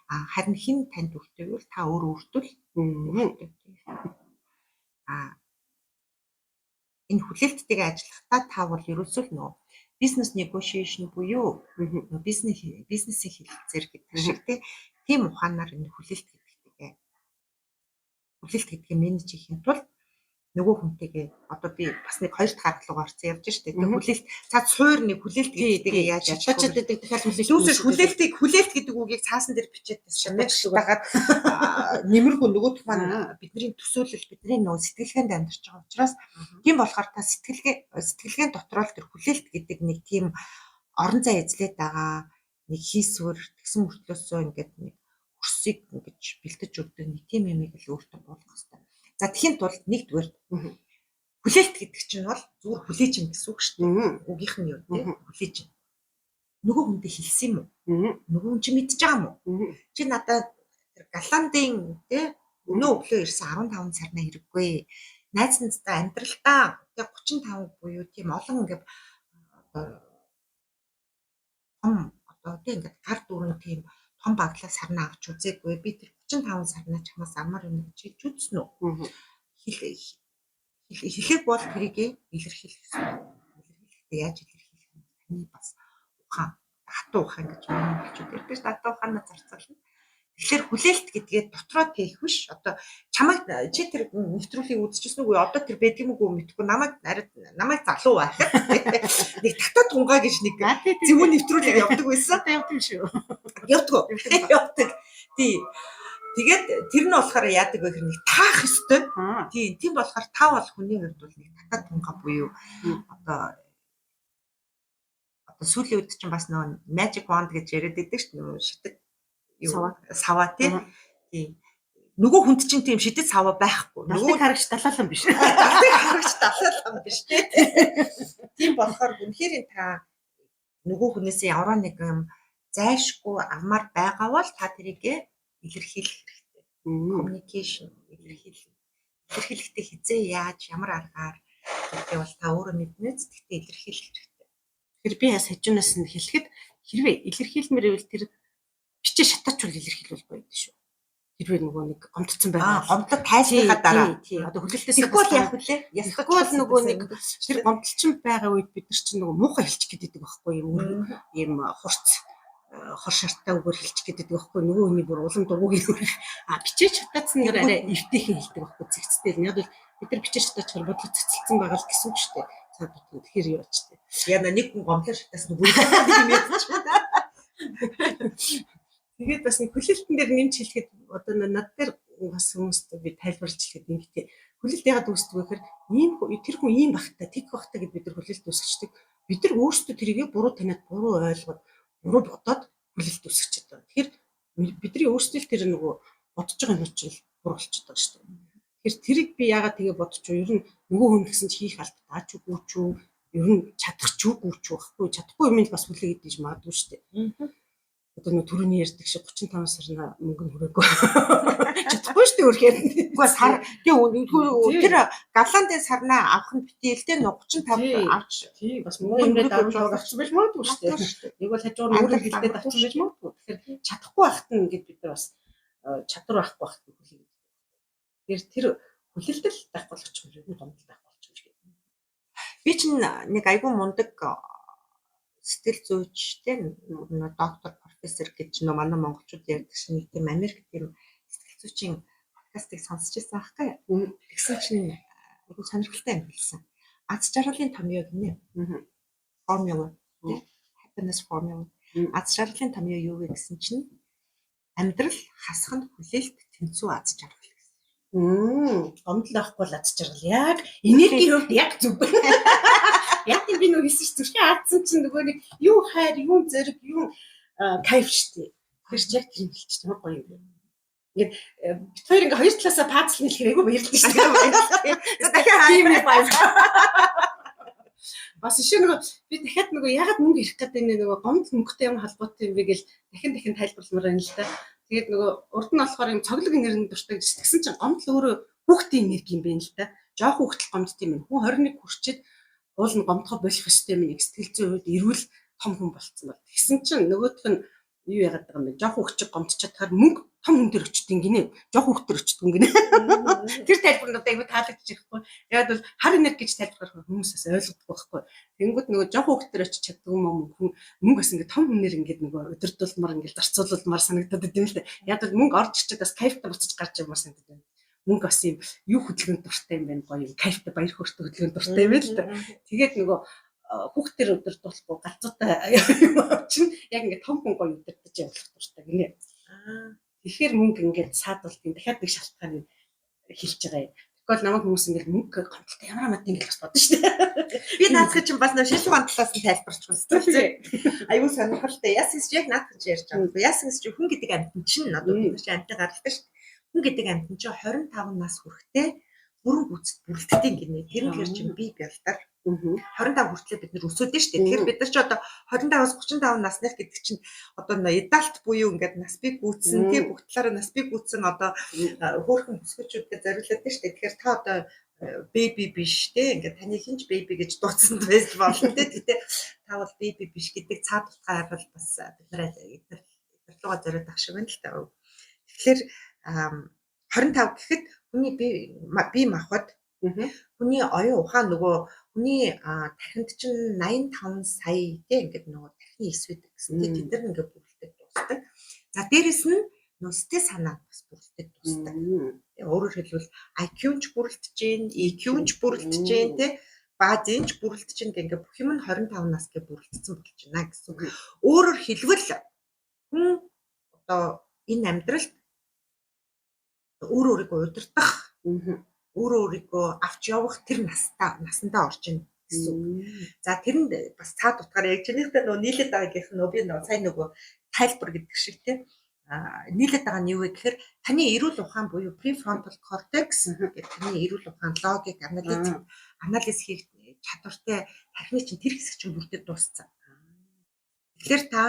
Speaker 1: Харин хин танд өгтөйг бол та өөрөө өртөл. Энэ хүлээлттэйгээ ажиллахдаа та бол ерөөсөө л нөө бизнес negotiation буюу бизнесийн хэлэлцээр гэдэг шиг тийм ухаанаар энэ хүлээлт гэдгийг менеж хийхин тулд нөгөө хүнтэйгээ одоо би бас нэг хоёр дахь арга руу орсон явж штэ. Тэгээ хүлээлт цаад суур нэг хүлээлт гэдгийг яаж
Speaker 2: шатаачд гэдэг дахиад
Speaker 1: хүлээлт гэдэг үгийг цаасан дээр бичээд шатаагаад нэмэргүй нөгөөх маань бидний төсөөлөл бидний нөгөө сэтгэлгээнд амьдарч байгаа учраас тийм болохоор та сэтгэлгээний дотроо л тэр хүлээлт гэдэг нэг тийм орон зай эзлээд байгаа нэг хийсвэр тэгсэн мөртлөөсөө ингээд нэг хөрсийг ингэж бэлдэж өгдөг нэг тийм юмыг л өөртөө болгох хэрэгтэй. За тэхийн тулд нэгдүгээр хүлээлт гэдэг чинь бол зүгээр хүлээж юм гэсэн үг шүү дээ. Үгийнх нь юу тийм хүлээж. Нөгөө хүндээ хэлсэн юм уу? Нөгөө хүн чи мэдж байгаа юм уу? Чи надад Голландын тийм өнөө өглөө ирсэн 15 сарна хэрэггүй. Найз нацтай амьдралдаа тийм 35 буюу тийм олон ингээд одоо тийм ингээд гар дүүрэн тийм том баглаа сарна авч үзээгүй. Би тэр 35 сарна чамаас амар юм гэж хэлж үзсэн үү? Хэлэх бол тэрийг илэрхийлэх гэсэн. Илэрхийлэхдээ яаж илэрхийлэх вэ? Таны бас ухаан, хатуу ухаан гэж юм хэлж өгдөө. Хатуу ухаанаа зарцуулна. Тэгэхээр хүлээлт гэдгээ дотроо тээх биш. Одоо чамайг чи тэр нэвтрүүлгийг үзчихсэн үгүй одоо тэр байдаг юм уу мэдгүй намайг залуу байхад нэг татаа тунгаа гэж нэг зөвхөн нэвтрүүлэг явдаг байсан.
Speaker 2: Явдаг шүү.
Speaker 1: Явдаг. Тий. Тэгээд тэр нь болохоор яадаг вэ гэхээр нэг таах ёстой. Тийм болохоор та бол хүний хувьд бол нэг татаа тунгаа буюу одоо сүүлийн үед чинь бас нөгөө magic wand гэж яриад байдаг шүү дээ. Шидэг саваа тийм. Нөгөө хүнд чинь тийм шидэд саваа байхгүй.
Speaker 2: Нөгөө харагч далаалан биш.
Speaker 1: Харагч далаалан биш тийм болохоор үнэхээр та нөгөө хүнээс ямар нэг юм зайлшгүй амаар байгаа бол та тэрийг илэрхийлэх хэрэгтэй. Communication илэрхийлэхдээ хизээ яаж ямар аргаар гэдэг бол та өөрөө мэднэ. Тэгтээ илэрхийлэх хэрэгтэй.
Speaker 2: Тэр би яс хажуунаас нь хэлэхэд хэрвээ илэрхийлмээр ивэл тэр бичээ шатаач бол илэрхийлвэл гоё дээ шүү. хэрвээ нөгөө нэг гомдсон байгаа.
Speaker 1: Гомдлоо тайлбархаад дараа.
Speaker 2: Одоо хүлээлтээс
Speaker 1: Тэгэхгүй бол яах вэ?
Speaker 2: Тэгэхгүй бол нөгөө нэг тэр гомдлчин байгаа үед бид нар чинь нөгөө муухай хэлчих гэдэг байхгүй юм хурц хор шартаа өгөр хэлчих гэдэг байхгүй нөгөө хүний бүр улам дууг бичээж хатаацсан нэг арай эвтэйхэн хэлдэг байхгүй зэгцтэй. Яг бол бид нар бичээж хатаачихвал бодлого цэцэлсэн байгаа л гэсэн үг шүү дээ. Цаад утга тэгэхээр юу ч дээ.
Speaker 1: Яг нэг хүн гомдлоо шатаасан бүр юм ядчихна.
Speaker 2: Тэгээд бас нэг хүлээлтэн дээр нэмж хэлэхэд одоо над дээр бас хүмүүст би тайлбарлаж хэлэхэд ингэхдээ хүлээлт яагаад үүсдэг вэ гэхээр ийм тэр хүн ийм багтаа тэг багтаа гэд бид нар хүлээлт үүсгэждэг. Бид нар өөрсдөө тэрийг буруу таниад буруу ойлгоод буруу бодоод хүлээлт үүсгэж байгаа. Тэгэхээр бидний өөрсдөө тэр нөгөө бодож байгаа юм чинь буруу болчиход байгаа шүү дээ. Тэгэхээр тэрийг би яагаад тэгээ бодчих вэ? Ер нь нөгөө хүн гэсэн чи хийх албатай ч үгүй ч юу, ер нь чадах ч үгүй ч байхгүй чадахгүй юм бас хүлээгээд диж магадгүй шүү дээ. Одоо нэг түрүүний ярьдаг шиг 35 сарна мөнгө хүрээгүй. Чадахгүй шүү дээ өөрхээр.
Speaker 1: Үгүй сар тэр галаандын сарнаа авах нь битэл тэ 35 авч
Speaker 2: тий бас мөнгө ингээд авах авчих байж магадгүй шүү дээ. Нэг бол хажуугаар өөрөө хилдээд авчих байж магадгүй. Тэгэхээр чадахгүй байхад нь ингээд бид нар бас чадвар байхгүй байхад нь хүлээгээд. Тэгэхээр тэр хүлээлтэл байхгүй болчих юм уу гомдол байхгүй болчих юм шиг.
Speaker 1: Би чинь нэг айгүй мундаг сэтгэл зүйчтэй доктор профессор гэж нөө манай монголчууд ярьдаг шиг нэг тийм Америк тийм сэтгэл зүйчийн подкастыг сонсч байсан аахгүй. Тэгсэн чинь айгүй сонирхолтой юм хэлсэн. Аз жаргалын томьёо гинэ. Формула. Happiness formula. Аз жаргалын томьёо юу вэ гэсэн чинь амьдрал хасах нь хүлээлт тэнцүү аз жаргал гэсэн.
Speaker 2: Гомдол авахгүй л аз жаргал яг энергийн хувьд яг зүг. Яг би нөгөө хэлсэн чинь зүрхээ алдсан чинь нөгөө нэг юу хайр, юу зэрэг, юу кайф штий. Тэр чинь яг тэр хэлчих юм гоё юм. Ингээд бид хоёр ингээ хоёр талаасаа пазл нийлэхээр айгүй баярлалаа шүү дээ.
Speaker 1: Дахиад тийм байна.
Speaker 2: Бас ишээ нөгөө би дахиад нөгөө ягаад мөнгө ирэх гэдэг нөгөө гомдол мөнгөтэй юм холбоотой юм бэ гэл дахин тайлбарламаар байна л да. Тэгээд нөгөө урд нь болохоор юм цоглог энерги дуртай гэж тэгсэн чинь гомдол өөрөө хүүхдийн энерги юм байна л да. Жоох хүүхдэл гомдт юм. Хүн 21 хүрчээд уул нь гомдохоо болох ёстой юм нэг сэтгэл зүйн үед эрүүл том хүн болцсон бол. Тэгсэн чинь нөгөөх нь юу яагаад байгаа юм бэ? Жоох хүүхчиг гомдчихад мөнгө том хүн дээр өчтдөг гинэ. Жоох хүүхдэр өчтдөг гинэ. Тэр тайлбар надад айгүй таалагдчих ихгүй. Яг бол хар энерги гэж тайлбарлах хүмүүсээс ойлгохгүй байхгүй. Тэнгүүд нөгөө жоох хүүхдэр очиж чаддаг юм мөнгө бас ингээд том хүнээр ингээд нөгөө өдөрдүүлмар ингээд зарцуулмар санагдаад идэв л дээ. Яг бол мөнгө орж ирчээд бас кайфтай буцаж гарч явмаар санагдаад байна. Мөнгө бас юм юу хөдөлгөөнд дуртай юм байна гоё юм кайфтай баяр хөөртэй хөдөлгөөнд дуртай юм л да. Тэгээд нөгөө хүүхдэр өдөрдүүлэхгүй галзуутай юм чинь яг ингээд том хүн гоё өдөрдөж явах дуртай гинэ. Тэгэхээр мөнгө ингээд саадуултын дахиад нэг шалтгааныг хэлж байгаа юм. Тэгвэл намайг хүмүүс ингээд мөнгө гомдолтой ямар амт ингээд бас бодно шүү дээ.
Speaker 1: Би наадах чинь бас нэг шил гомдлоос нь тайлбарч үзтээ. Аюу сонирхолтой. Ясс яг наадах чинь ярьж байгаа. Ясс чинь хүн гэдэг амьтан чинь одоо бид чинь амьтан гаралтай шүү. Хүн гэдэг амьтан чинь 25 нас хүрэхдээ бүрэн гүйцэд бүрэлдэхтэй гинэ. Тэрнээр чинь бие бялдар 25 хүртлээр бид нар өсөөдөө шүү дээ. Тэгэхээр бид нар ч одоо 25-аас 35 насных гэдэг чинь одоо эдалт буюу ингээд нас бий гүйцэн тий бүх талаараа нас бий гүйцэн одоо хөөрхөн бүсгүүчүүдтэй зориулдаг шүү дээ. Тэгэхээр та одоо беби биш тий ингээд таны хинч беби гэж дууцсан байж болно тий. Гэтэ та бол беби биш гэдэг цаад утгаар бол бас бид нар руугаа зориод ах шиг байна л та. Тэгэхээр 25 гэхэд хүний бие махбод хүний оюун ухаан нөгөө хүний тархинд чинь 85 сая тийм ингээд нөгөө тархины эсвэд гэсэн тийм тэд нар ингээд бүрэлдээд дуусдаг. За дээрэс нь нөгөө сэтгэл санаа бас бүрэлдээд дуусдаг. Өөрөөр хэлбэл IQ-ч бүрэлдэж гин, EQ-ч бүрэлдэж гин тийм баазынч бүрэлдэж гин ингээд бүх юм нь 25 нас гэ бүрэлдсэн болж байна гэсэн. Өөрөөр хэлбэл хүн одоо энэ амьдралд өөрийгөө удирдах өөрийгөө авч явах тэр насандаа орж ийн гэсэн. За тэрэнд бас цаад утгаар яг чинийхтэй нөгөө нийлээд байгаагийнх нь би нөгөө сайн нөгөө тайлбар гэдэг шиг тийм нийлээд байгаа нь юу вэ гэхээр таны эрүүл ухаан буюу prefrontal cortex гэдэг таны эрүүл ухаан логик анализ хийх чадвартай тархины чинь тэр хэсэг чинь бүрдээд дууссан. Тэгэхээр та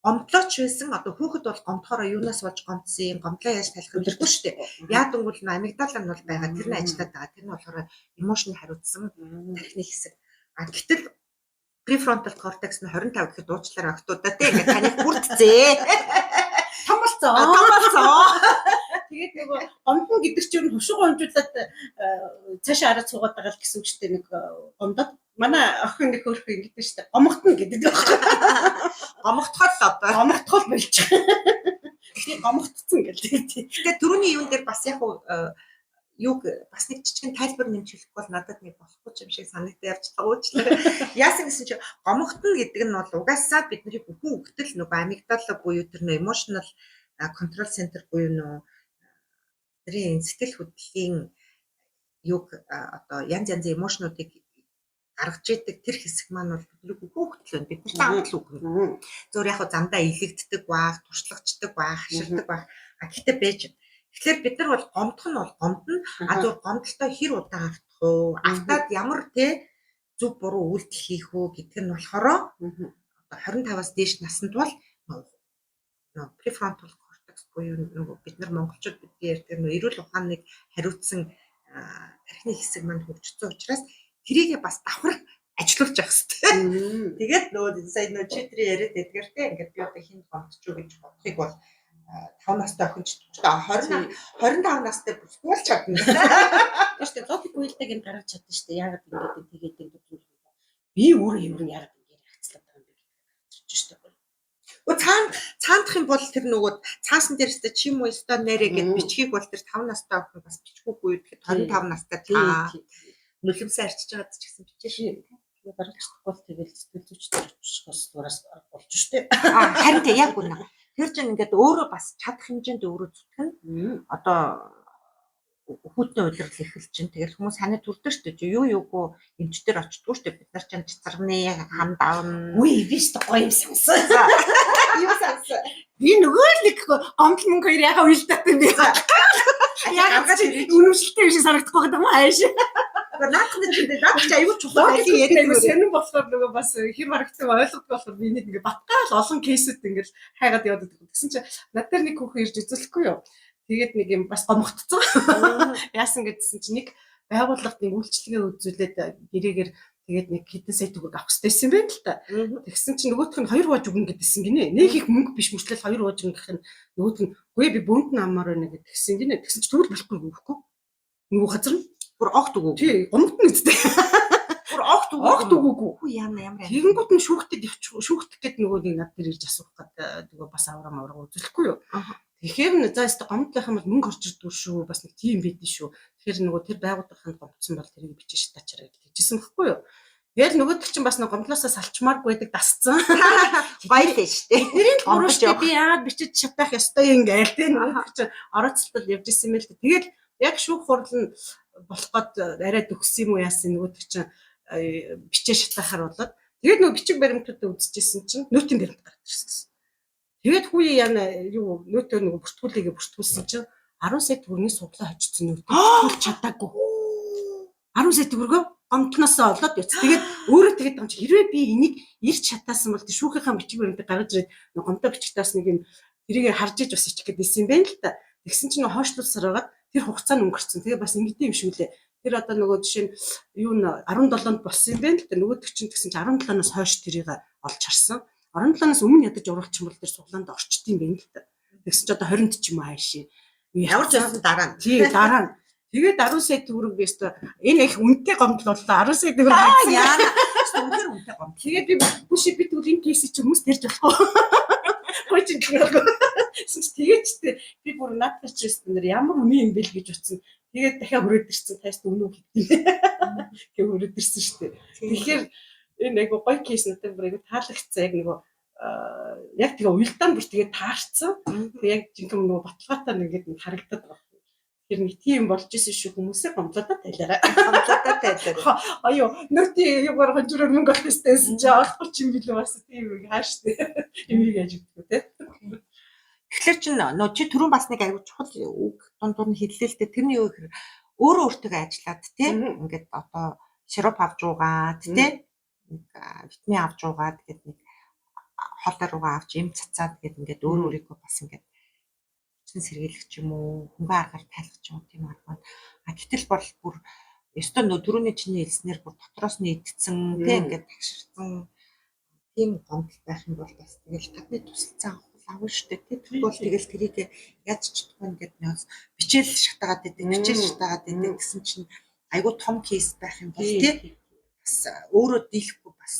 Speaker 1: гомдлооч байсан одоо хүүхэд бол гомдохороо юунаас болж гомдсон гомдлоо яаж талхах вэ шүү дээ. Яадангуул нь амигдала нь бол байгаа тэр нь ажиллаад байгаа. Тэр нь болохоор эмошны хариуцсан тархины хэсэг. Гэтэл prefrontal cortex нь 25 гэхэд дуучлаараа октоудаа тийм ингээд таныг бүрдцээ.
Speaker 2: Том болцоо. гомдно гэдэг чинь ер нь хушуугаа хэмжүүлээд цаашаа хараад суугаад байгаа л гэсэн үг шүү дээ. Нэг гомдоод манай охин нэг хөрх ингэдэг шүү дээ. Гомгтно гэдэг байхгүй.
Speaker 1: Гомгтхол одоо.
Speaker 2: Гомгтхол болж. Тэгээ гомгтцсан гэдэг.
Speaker 1: Тэгээ түрүүний юун дээр бас яг юг бас нэг жижигэн тайлбар нэмж хэлэхгүй бол надад нэг болохгүй юм шиг санагдаад явж байгаа уучлаарай. Яасан гэсэн чи гомгтно гэдэг нь бол угаасаа бидний бүхэн өгдөл нөгөө амигдала буюу тэр нөө emotional control center буюу нөө тэрийн сэтгэл хөдлөлийн юг одоо янз янзын эмошнуудыг гаргаж идэг тэр хэсэг маань бол бидний бүхэн өгдөл байна. Бид нар таамаглал үг юм. Зөвөр яг замдаа илэгддэг байх, туршлагачдаг байх, хаширдаг байх. Гэхдээ байж. Тэгэхээр бид нар бол гомдох нь бол гомдно. Зөв гомдолтой хэр удаан автах уу? Автаад ямар зөв буруу үйлдэл хийх үү гэдэг нь болохоор одоо 25-аас дээш наснд бол prefrontal cortex буюу нөгөө бид нар монголчууд бидний ярьдаг нөгөө эрүүл ухааныг хариуцсан тархины хэсэг маань хөгжсөн учраас тэрийгээ бас давхар ажилуулж явах хэрэгтэй. Тэгээд нөгөө сая нөгөө читрий яриад эдгээр те ингээд би одоо хинд гомдож юу гэж бодохыг бол 5 настай охин ч 25 настай бүсгүүл чадна.
Speaker 2: Тэштэй логик үйлдэл юм гаргаж чадна шүү дээ. Яагаад ингэж тэгээд зүйл би өөрөө юу яагаад ингэж хацлаад байгаа юм бэ гэж шүү дээ.
Speaker 1: Цаандах юм бол тэр нөгөө цаасан дээр өстө чи юм уу өстө нэрэ гэд бичгийг бол тэр 5 настай охин бас бичгүйгүй тэгэхээр 25 настай та нулимсаа арчиж байгаа ч гэсэн бичээ шүү.
Speaker 2: Тэгээ гаргаж чадахгүй бол тэгэл сэтгэл зүйчдэр очихоос дураас болж штэ.
Speaker 1: Харин тэг яг үнэ. Тэр чинь ингээд өөрөө бас чадах хэмжээнд өөрөө зүтгэн одоо хүүтний удирдал эхэлж чинь тэгэл хүмүүс санаа төрдөг шүү дээ. Юу юугүй эмчтэр очдгоо шүү дээ. Бид нар ч цэцэрний хам давна.
Speaker 2: Үгүй би ч гоё юм сансан.
Speaker 1: Юу сансан?
Speaker 2: Би нөгөө нэг гомдол мөнгө хоёр яхаа уйлдаад юм бэ. Яг үнэмшилтэй шиг санагдахгүй байгаа юм ааш.
Speaker 1: Наад чи аюул чухал
Speaker 2: яриад сонирн болохоор нөгөө бас хэр маргатдаг ойлгохгүй болохоор би нэг ингээ батгаал олон кейсүүд ингээ хайгаад яваад байдаг. Тэгсэн чи над дээр нэг хүүхэн ирж үзүүлэхгүй юу. Тэгээд нэг юм бас гомгтцсан. Яасан гэдсэн чи нэг байгууллагад нэг үйлчлэгээ үзүүлээд гэрээгээр тэгээд нэг хэдэн сая төгрөг авах хэрэгтэй байсан юм байна л та. Тэгсэн чи нөгөөх нь 2 хувааж өгнө гэдсэн гинэ. Нэг их мөнгө биш мөрчлөл 2 хувааж өгнө гэх нь нөгөөх нь үгүй би бөөнд нь амаар байна гэдгсэн гинэ. Тэгсэн чи төгрөг болохгүй өгөхгүй. Нөгөө газар нь бүр огт өгөө. Тий, гомдно үстэй. Бүр огт өгөөгүй. Хүү ямар. Тэгэнгүүт нь шүүхтэх гээд нөгөө нэг над дээр ирж асуух гэдэг нөгөө бас авраа үзүүлэхгүй юу. Тэгэхээр за өстө гомдлох юм бол мөнгө орж ирдгүй шүү. Бас нэг тийм байдэн шүү. Тэгэхээр нөгөө тэр байгууллаганд гомдсон бол тэрийг бичиж шатаачаарай гэж хэлжсэн байхгүй юу. Тэгэл нөгөөдөг чинь бас нэг гомдлоосоо салчмааргүй байдаг дасцсан.
Speaker 1: Баялаа шүү дээ.
Speaker 2: Тэрийг гурвчтай би яагаад бичиж шатаах ёстой юм гээл тэ нөгөө чинь орооцолтол явж исэн юм л дээ. Тэгэл яг шүүх хурал нь болох гээд арай төгссөн юм уу яасан нөгөөдөг чинь бичиж шатаахаар болоод тэгээд нөгөө бичиг баримтуудаа үзчихсэн чинь нөтийн баримт гарч ирсэн. Тэгээд хүүе яана юу нөтөө нөгөө бүртгүүлээгээ бүртгүүлсэн чинь 10 сая төгрөгийн судлаа хожицсон нөтөө бүртгүүлж чадаагүй. 10 сая төгрөгөө гомдноосоо олоод яц. Тэгээд өөрөө тэгээд юм чи хэрвээ би энийг ирч шатаасан бол шүүхийнхаа бичиг баримтыг гаргаж ирээд нөгөө гомдоо бичгтээс нэг юм тэрийг харж иж бас ичих гэдээсэн юм байна л та. Тэгсэн чинь нөгөө хойшлуулсаар байгаа тэр хугацаа нь өнгөрцөн. Тэгээ бас ингэдэм юм шүү лээ. Тэр одоо нөгөө жишээ нь юу н 17-нд болсон юм байна л та. Нөгөөдөг чинь тэгсэн чинь 17-оос хойш тэрийг олж харсан. 17-оос өмнө ядаж уралч юм бол тэр суглаанд орчд юм байна л та. Тэгсэн чинь одоо 20-нд ч юм уу хаашаа.
Speaker 1: Ямар ч байсан дараа нь.
Speaker 2: Тий, дараа нь. Тэгээд 10 сая төгрөг бистэ энэ их үнэтэй гомдол боллоо. 10 сая төгрөг хайсан яана.
Speaker 1: Үнээр үнэтэй гомдол.
Speaker 2: Тэгээд би бүши бит үлийн кейс чи хүмүүс тэрж болохгүй. Гой чи гэх. Тэгээд ч би бүр надад ч гэсэн ямар үний юм бэл гэж утсан. Тэгээд дахиад хүрээд ирсэн тайст үнэн гэдэг. Гэ хүрээд ирсэн шүү дээ. Тэгэхээр энэ нэг гой кейс надад бүр яг таалагдсан яг нэг яг тэгээ уйлдаан бүр тэгээ таарцсан. Тэгээ яг жинхэнэ нөгөө баталгаатай нэгэд харагдаад байна. Тэр нэг тийм болж исэн шүү хүмүүсээ гомдлоо тайлаарай. Аюу нөтий юугаар хонжроор мөнгө авах гэсэн чи олохгүй ч юм билүү бас тийм үг хааштай. Энийг яаж өгдөггүй те.
Speaker 1: Тэгэхээр чи нөө чи түрүүн бас нэг аягүй чухал үг дундуур нь хэллээ л дээ. Тэрний юу гэхээр өөрөө өөртөө ажиллаад те ингээд одоо сироп авч уугаад те витамин авч уугаад тэгээд нэг хоолой руугаа авч эм цацаад тэгээд ингээд өөрийгөө бас ингээд сэргийлэх ч юм уу хөнгөн аргаар тайлах ч юм уу тийм арга. Гэтэл бол бүр ёстой нөө түрүүний чиний хэлснээр бүр дотроос нь идсэн тийм ингээд тагширсан тийм гомдол байх юм бол бас тэгэл гадны тусалцаа авах лав штэ тий. Тэгвэл тэгэл тэрийг яаж ч чадахгүй ингээд нөөц бичээл шатаагаад идэг гэсэн чинь айгуу том кейс байх юм бол тий. Бас өөрөө дийлэхгүй бас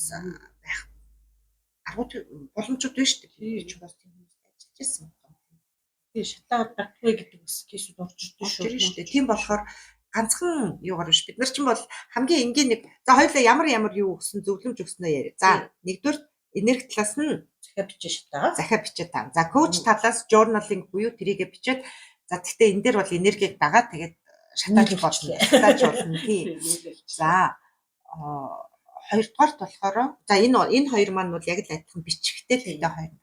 Speaker 1: байх боломжууд байна штэ. Би ч бас тийм хүмүүстэй ажиллаж байсан.
Speaker 2: тий шатаад гатгүй гэдэг бас кейсүүд орж ирдэ
Speaker 1: шүү. Тийм болохоор ганцхан юугаар биш бид нар ч юм бол хамгийн энгийн нэг за хоёулаа ямар юу өгсөн зөвлөмж өгснөө яриа. За нэгдүгээр энерги талаас нь захиа бичээд таа. За коуч талаас journaling буюу тэрийгэ бичээд за тэгтээ энэ дээр бол энергиг дагаад тэгээд шатааж болно тий. За хоёрдугаарт болохоор за энэ хоёр маань бол яг л адилхан бичихтэй л энэ хоёр.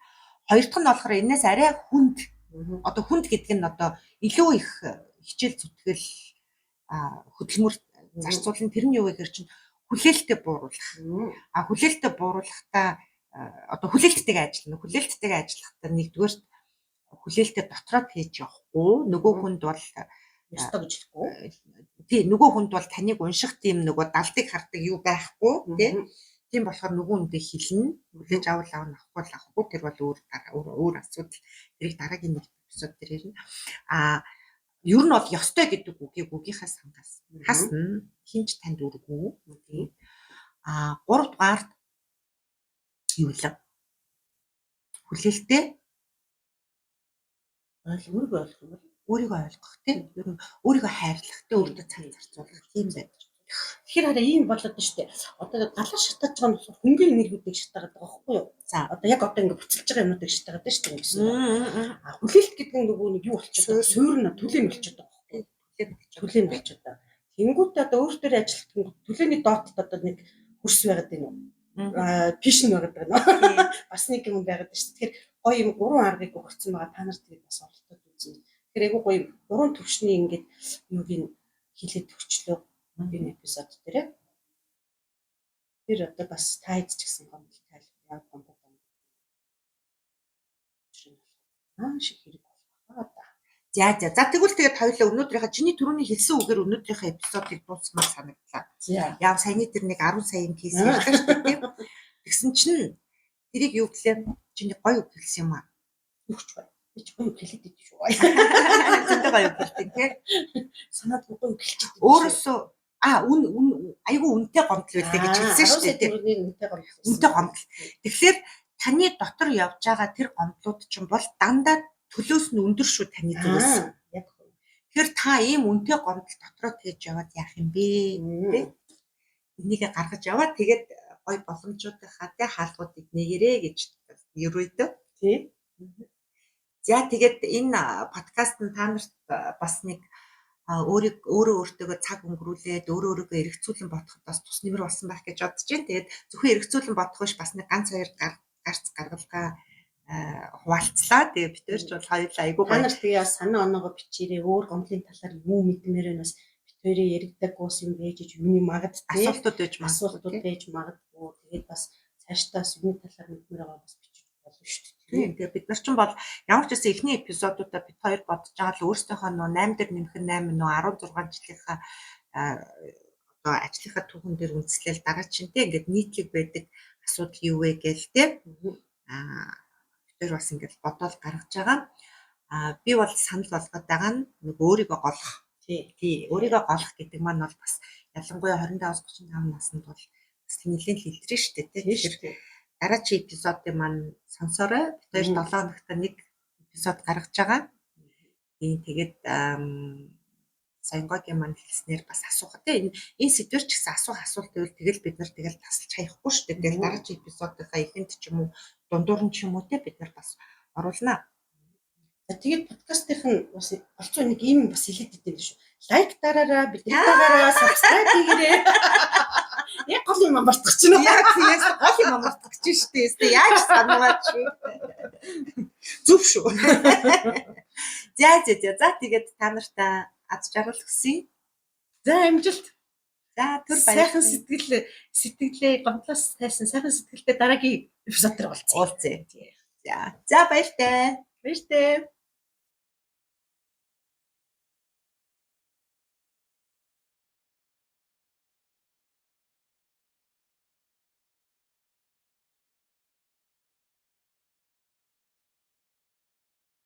Speaker 1: Хоёр дахь нь болохоор энэс арай хүнд одоо хүнд гэдэг нь одоо илүү их хичээл зүтгэл хөдөлмөр зарцуулна тэрний юу гэхээр чинь хүлээлттэй бууруулах. Хүлээлттэй бууруулахдаа одоо хүлээлттэйгээ ажиллахдаа нэгдүгээр хүлээлттэй дотроо хийж явахгүй нөгөө хүнд бол
Speaker 2: ёстой гэж хэлэхгүй.
Speaker 1: Тий нөгөө хүнд бол таныг унших тийм нөгөө далдыг хардаг юу байхгүй тий. Тийм болохоор нөгөө хүндээ хэлнэ. Хүлээж авахгүй тэр бол өөр асуудал. Тэрийг дараагийн нэг эпизод дээр ярина. Ер нь бол ёстой гэдэг үгийнхээс хасна. Хинч танд үргүү. Тий. 3 дугаарт юу вэ? Хүлээлттэй өөрийгөө ойлгох тийм ер нь өөрийгөө хайрлах тийм өөртөө цаг зарцуулах тийм байдаг.
Speaker 2: Тэгэхээр хараа ийм болоод байна шүү дээ. Одоо галаар шатааж байгаа нь болохоор хөнгөн энергиудыг шатаагаад байгаа байхгүй юу? За одоо яг одоо ингэ буцалж байгаа юмнуудыг шатаагаад байна шүү дээ гэсэн. Хүлээлт гэдэг нь нөгөө нэг юу болчиход байгаа? Суурна түлээн болчиход байгаа байхгүй юу? Түлээн болчиход байгаа. Тэнгүүтээ одоо өөртөө ажиллах гэх түлээний доотод одоо нэг хөрс байгаад байна уу? Пишн байгаад байна. Бас нэг юм байгаад байна шүү. Тэгэхээр гоё юм 3 аргыг өгсөн байгаа. Та нар тэгээд бас оролдоод үзье. Тэгэхээр айгу гоё 3 төвшний ингээд юуг нь хилээд өгчлөө энэ эпизод дээр. Тэр одоо бас тайд ч гэсэн гомдол яг гомдол. Шиг хэрэг болох та. За тэгвэл тэгээд хоёулаа өнөөдрийнхээ чиний түрүүний хэлсэн үгээр өнөөдрийнхээ эпизодыг дуусгамаар санагдлаа. Яав саяны тэр нэг 10 саяын кейс ярьлаа шүү дээ тийм. Тэгсэн чинь тэрийг юу гэлээ чиний гоё үг хэлсэн юм аа. Юуч бай. Би ч гоё үг хэлээд идэв шүү. Зөндөө гоё үг хэлсэн тийм. Санаад гоё үг хэлчихсэн. Өөрөөсөө айгүй үнэтэй гомдол байлаа гэж хэлсэн шүү дээ тийм. Үнэтэй гомдол. Тэгэхээр таны дотор явж байгаа тэр гомдлууд чинь бол дандаа төлөөс нь өндөр шүү таны зүгээс. Яг. Тэгэхээр та ийм үнэтэй гомдол дотроо тэгж яваад яах юм бэ? Тэ? Энийг гаргаж яваад тэгээд гой боломжуудынхаа тэ хаалгуудыг нэгэрээ гэж ерөөдөө. Тий. За тэгээд энэ подкаст нь та нарт бас нэг өөртөө цаг өнгөрүүлээд өөрийгөө эргэцүүлэн бодоход бас тус нэмэр болсон байх гэж бодож байна. Тэгээд зөвхөн эргэцүүлэн бодох биш бас нэг ганц хоёр гарц гаргалгаа хуваалцлаа. Тэгээ бид тээр ч бол хоёулаа айгуу та нар тэгээ бас санаа оноогоо бичээрэй. Өөр гомдлын талаар юу мэдмээр байна бас бид хоёрын яригдаг ус юм байж юуны магадгүй
Speaker 1: асуултууд байж
Speaker 2: магадгүй. Тэгээд бас цаашдаа юуны талаар мэдмээр байгаа бас бичих болно шүү дээ.
Speaker 1: Тэгээ бид нар ч бол ямар ч байсан эхний эпизодуудаа бид хоёр бодож байгаа л өөрсдийнхөө нөө 8 дээр нэмэх 8 нөө 16 жилийнхаа одоо ажлынхаа түүхэн дээр үндэслэл дараа чинь тэ ингээд нийтлэг байдаг асуудал юу вэ гээл тэ бид бас ингээд бодоод гаргаж байгаа. Би бол санал болгоод байгаа нь нэг өөрийгөө голох. Тий, өөрийгөө голох гэдэг маань бол бас ялангуяа 25-35 наснд бол бас нэлээд л илэрнэ шүү дээ тий. Тэгэхээр дараагийн эпизодын маань сонсорой. Бид 7 хоногт нэг эпизод гаргаж байгаа. Тэгээд Саянгогийн маань хэлснээр бас асуух тий. Энэ сэдвэр ч гэсэн асуух асуулт байвал тэгэл бид нар тэгэл тасалж хаяхгүй шүү дээ. Тэгэл дараагийн эпизодынхаа ихэнд ч юм уу дундуур нь ч юм уу тий бид нар бас оруулнаа.
Speaker 2: Тэгээд подкастынх нь бас олцоо нэг юм бас хэлээд идэв шүү. Лайк дараарай, биднийгээрээ subscribe хийгээрэй. Яг гол юм мартах чинь.
Speaker 1: Яг гол юм мартах чинь шүү дээ. Яаж санаач шүү. Зүв шүү. За тэгээд та нартай аз жаргал хүсье.
Speaker 2: За амжилт.
Speaker 1: За түр
Speaker 2: баярлалаа. Сайхан сэтгэлээ гомдлоос тайсан сайхан сэтгэлтэй дараагийн эпизод дээр уулзъя.
Speaker 1: За баяртай.
Speaker 2: Баяртай.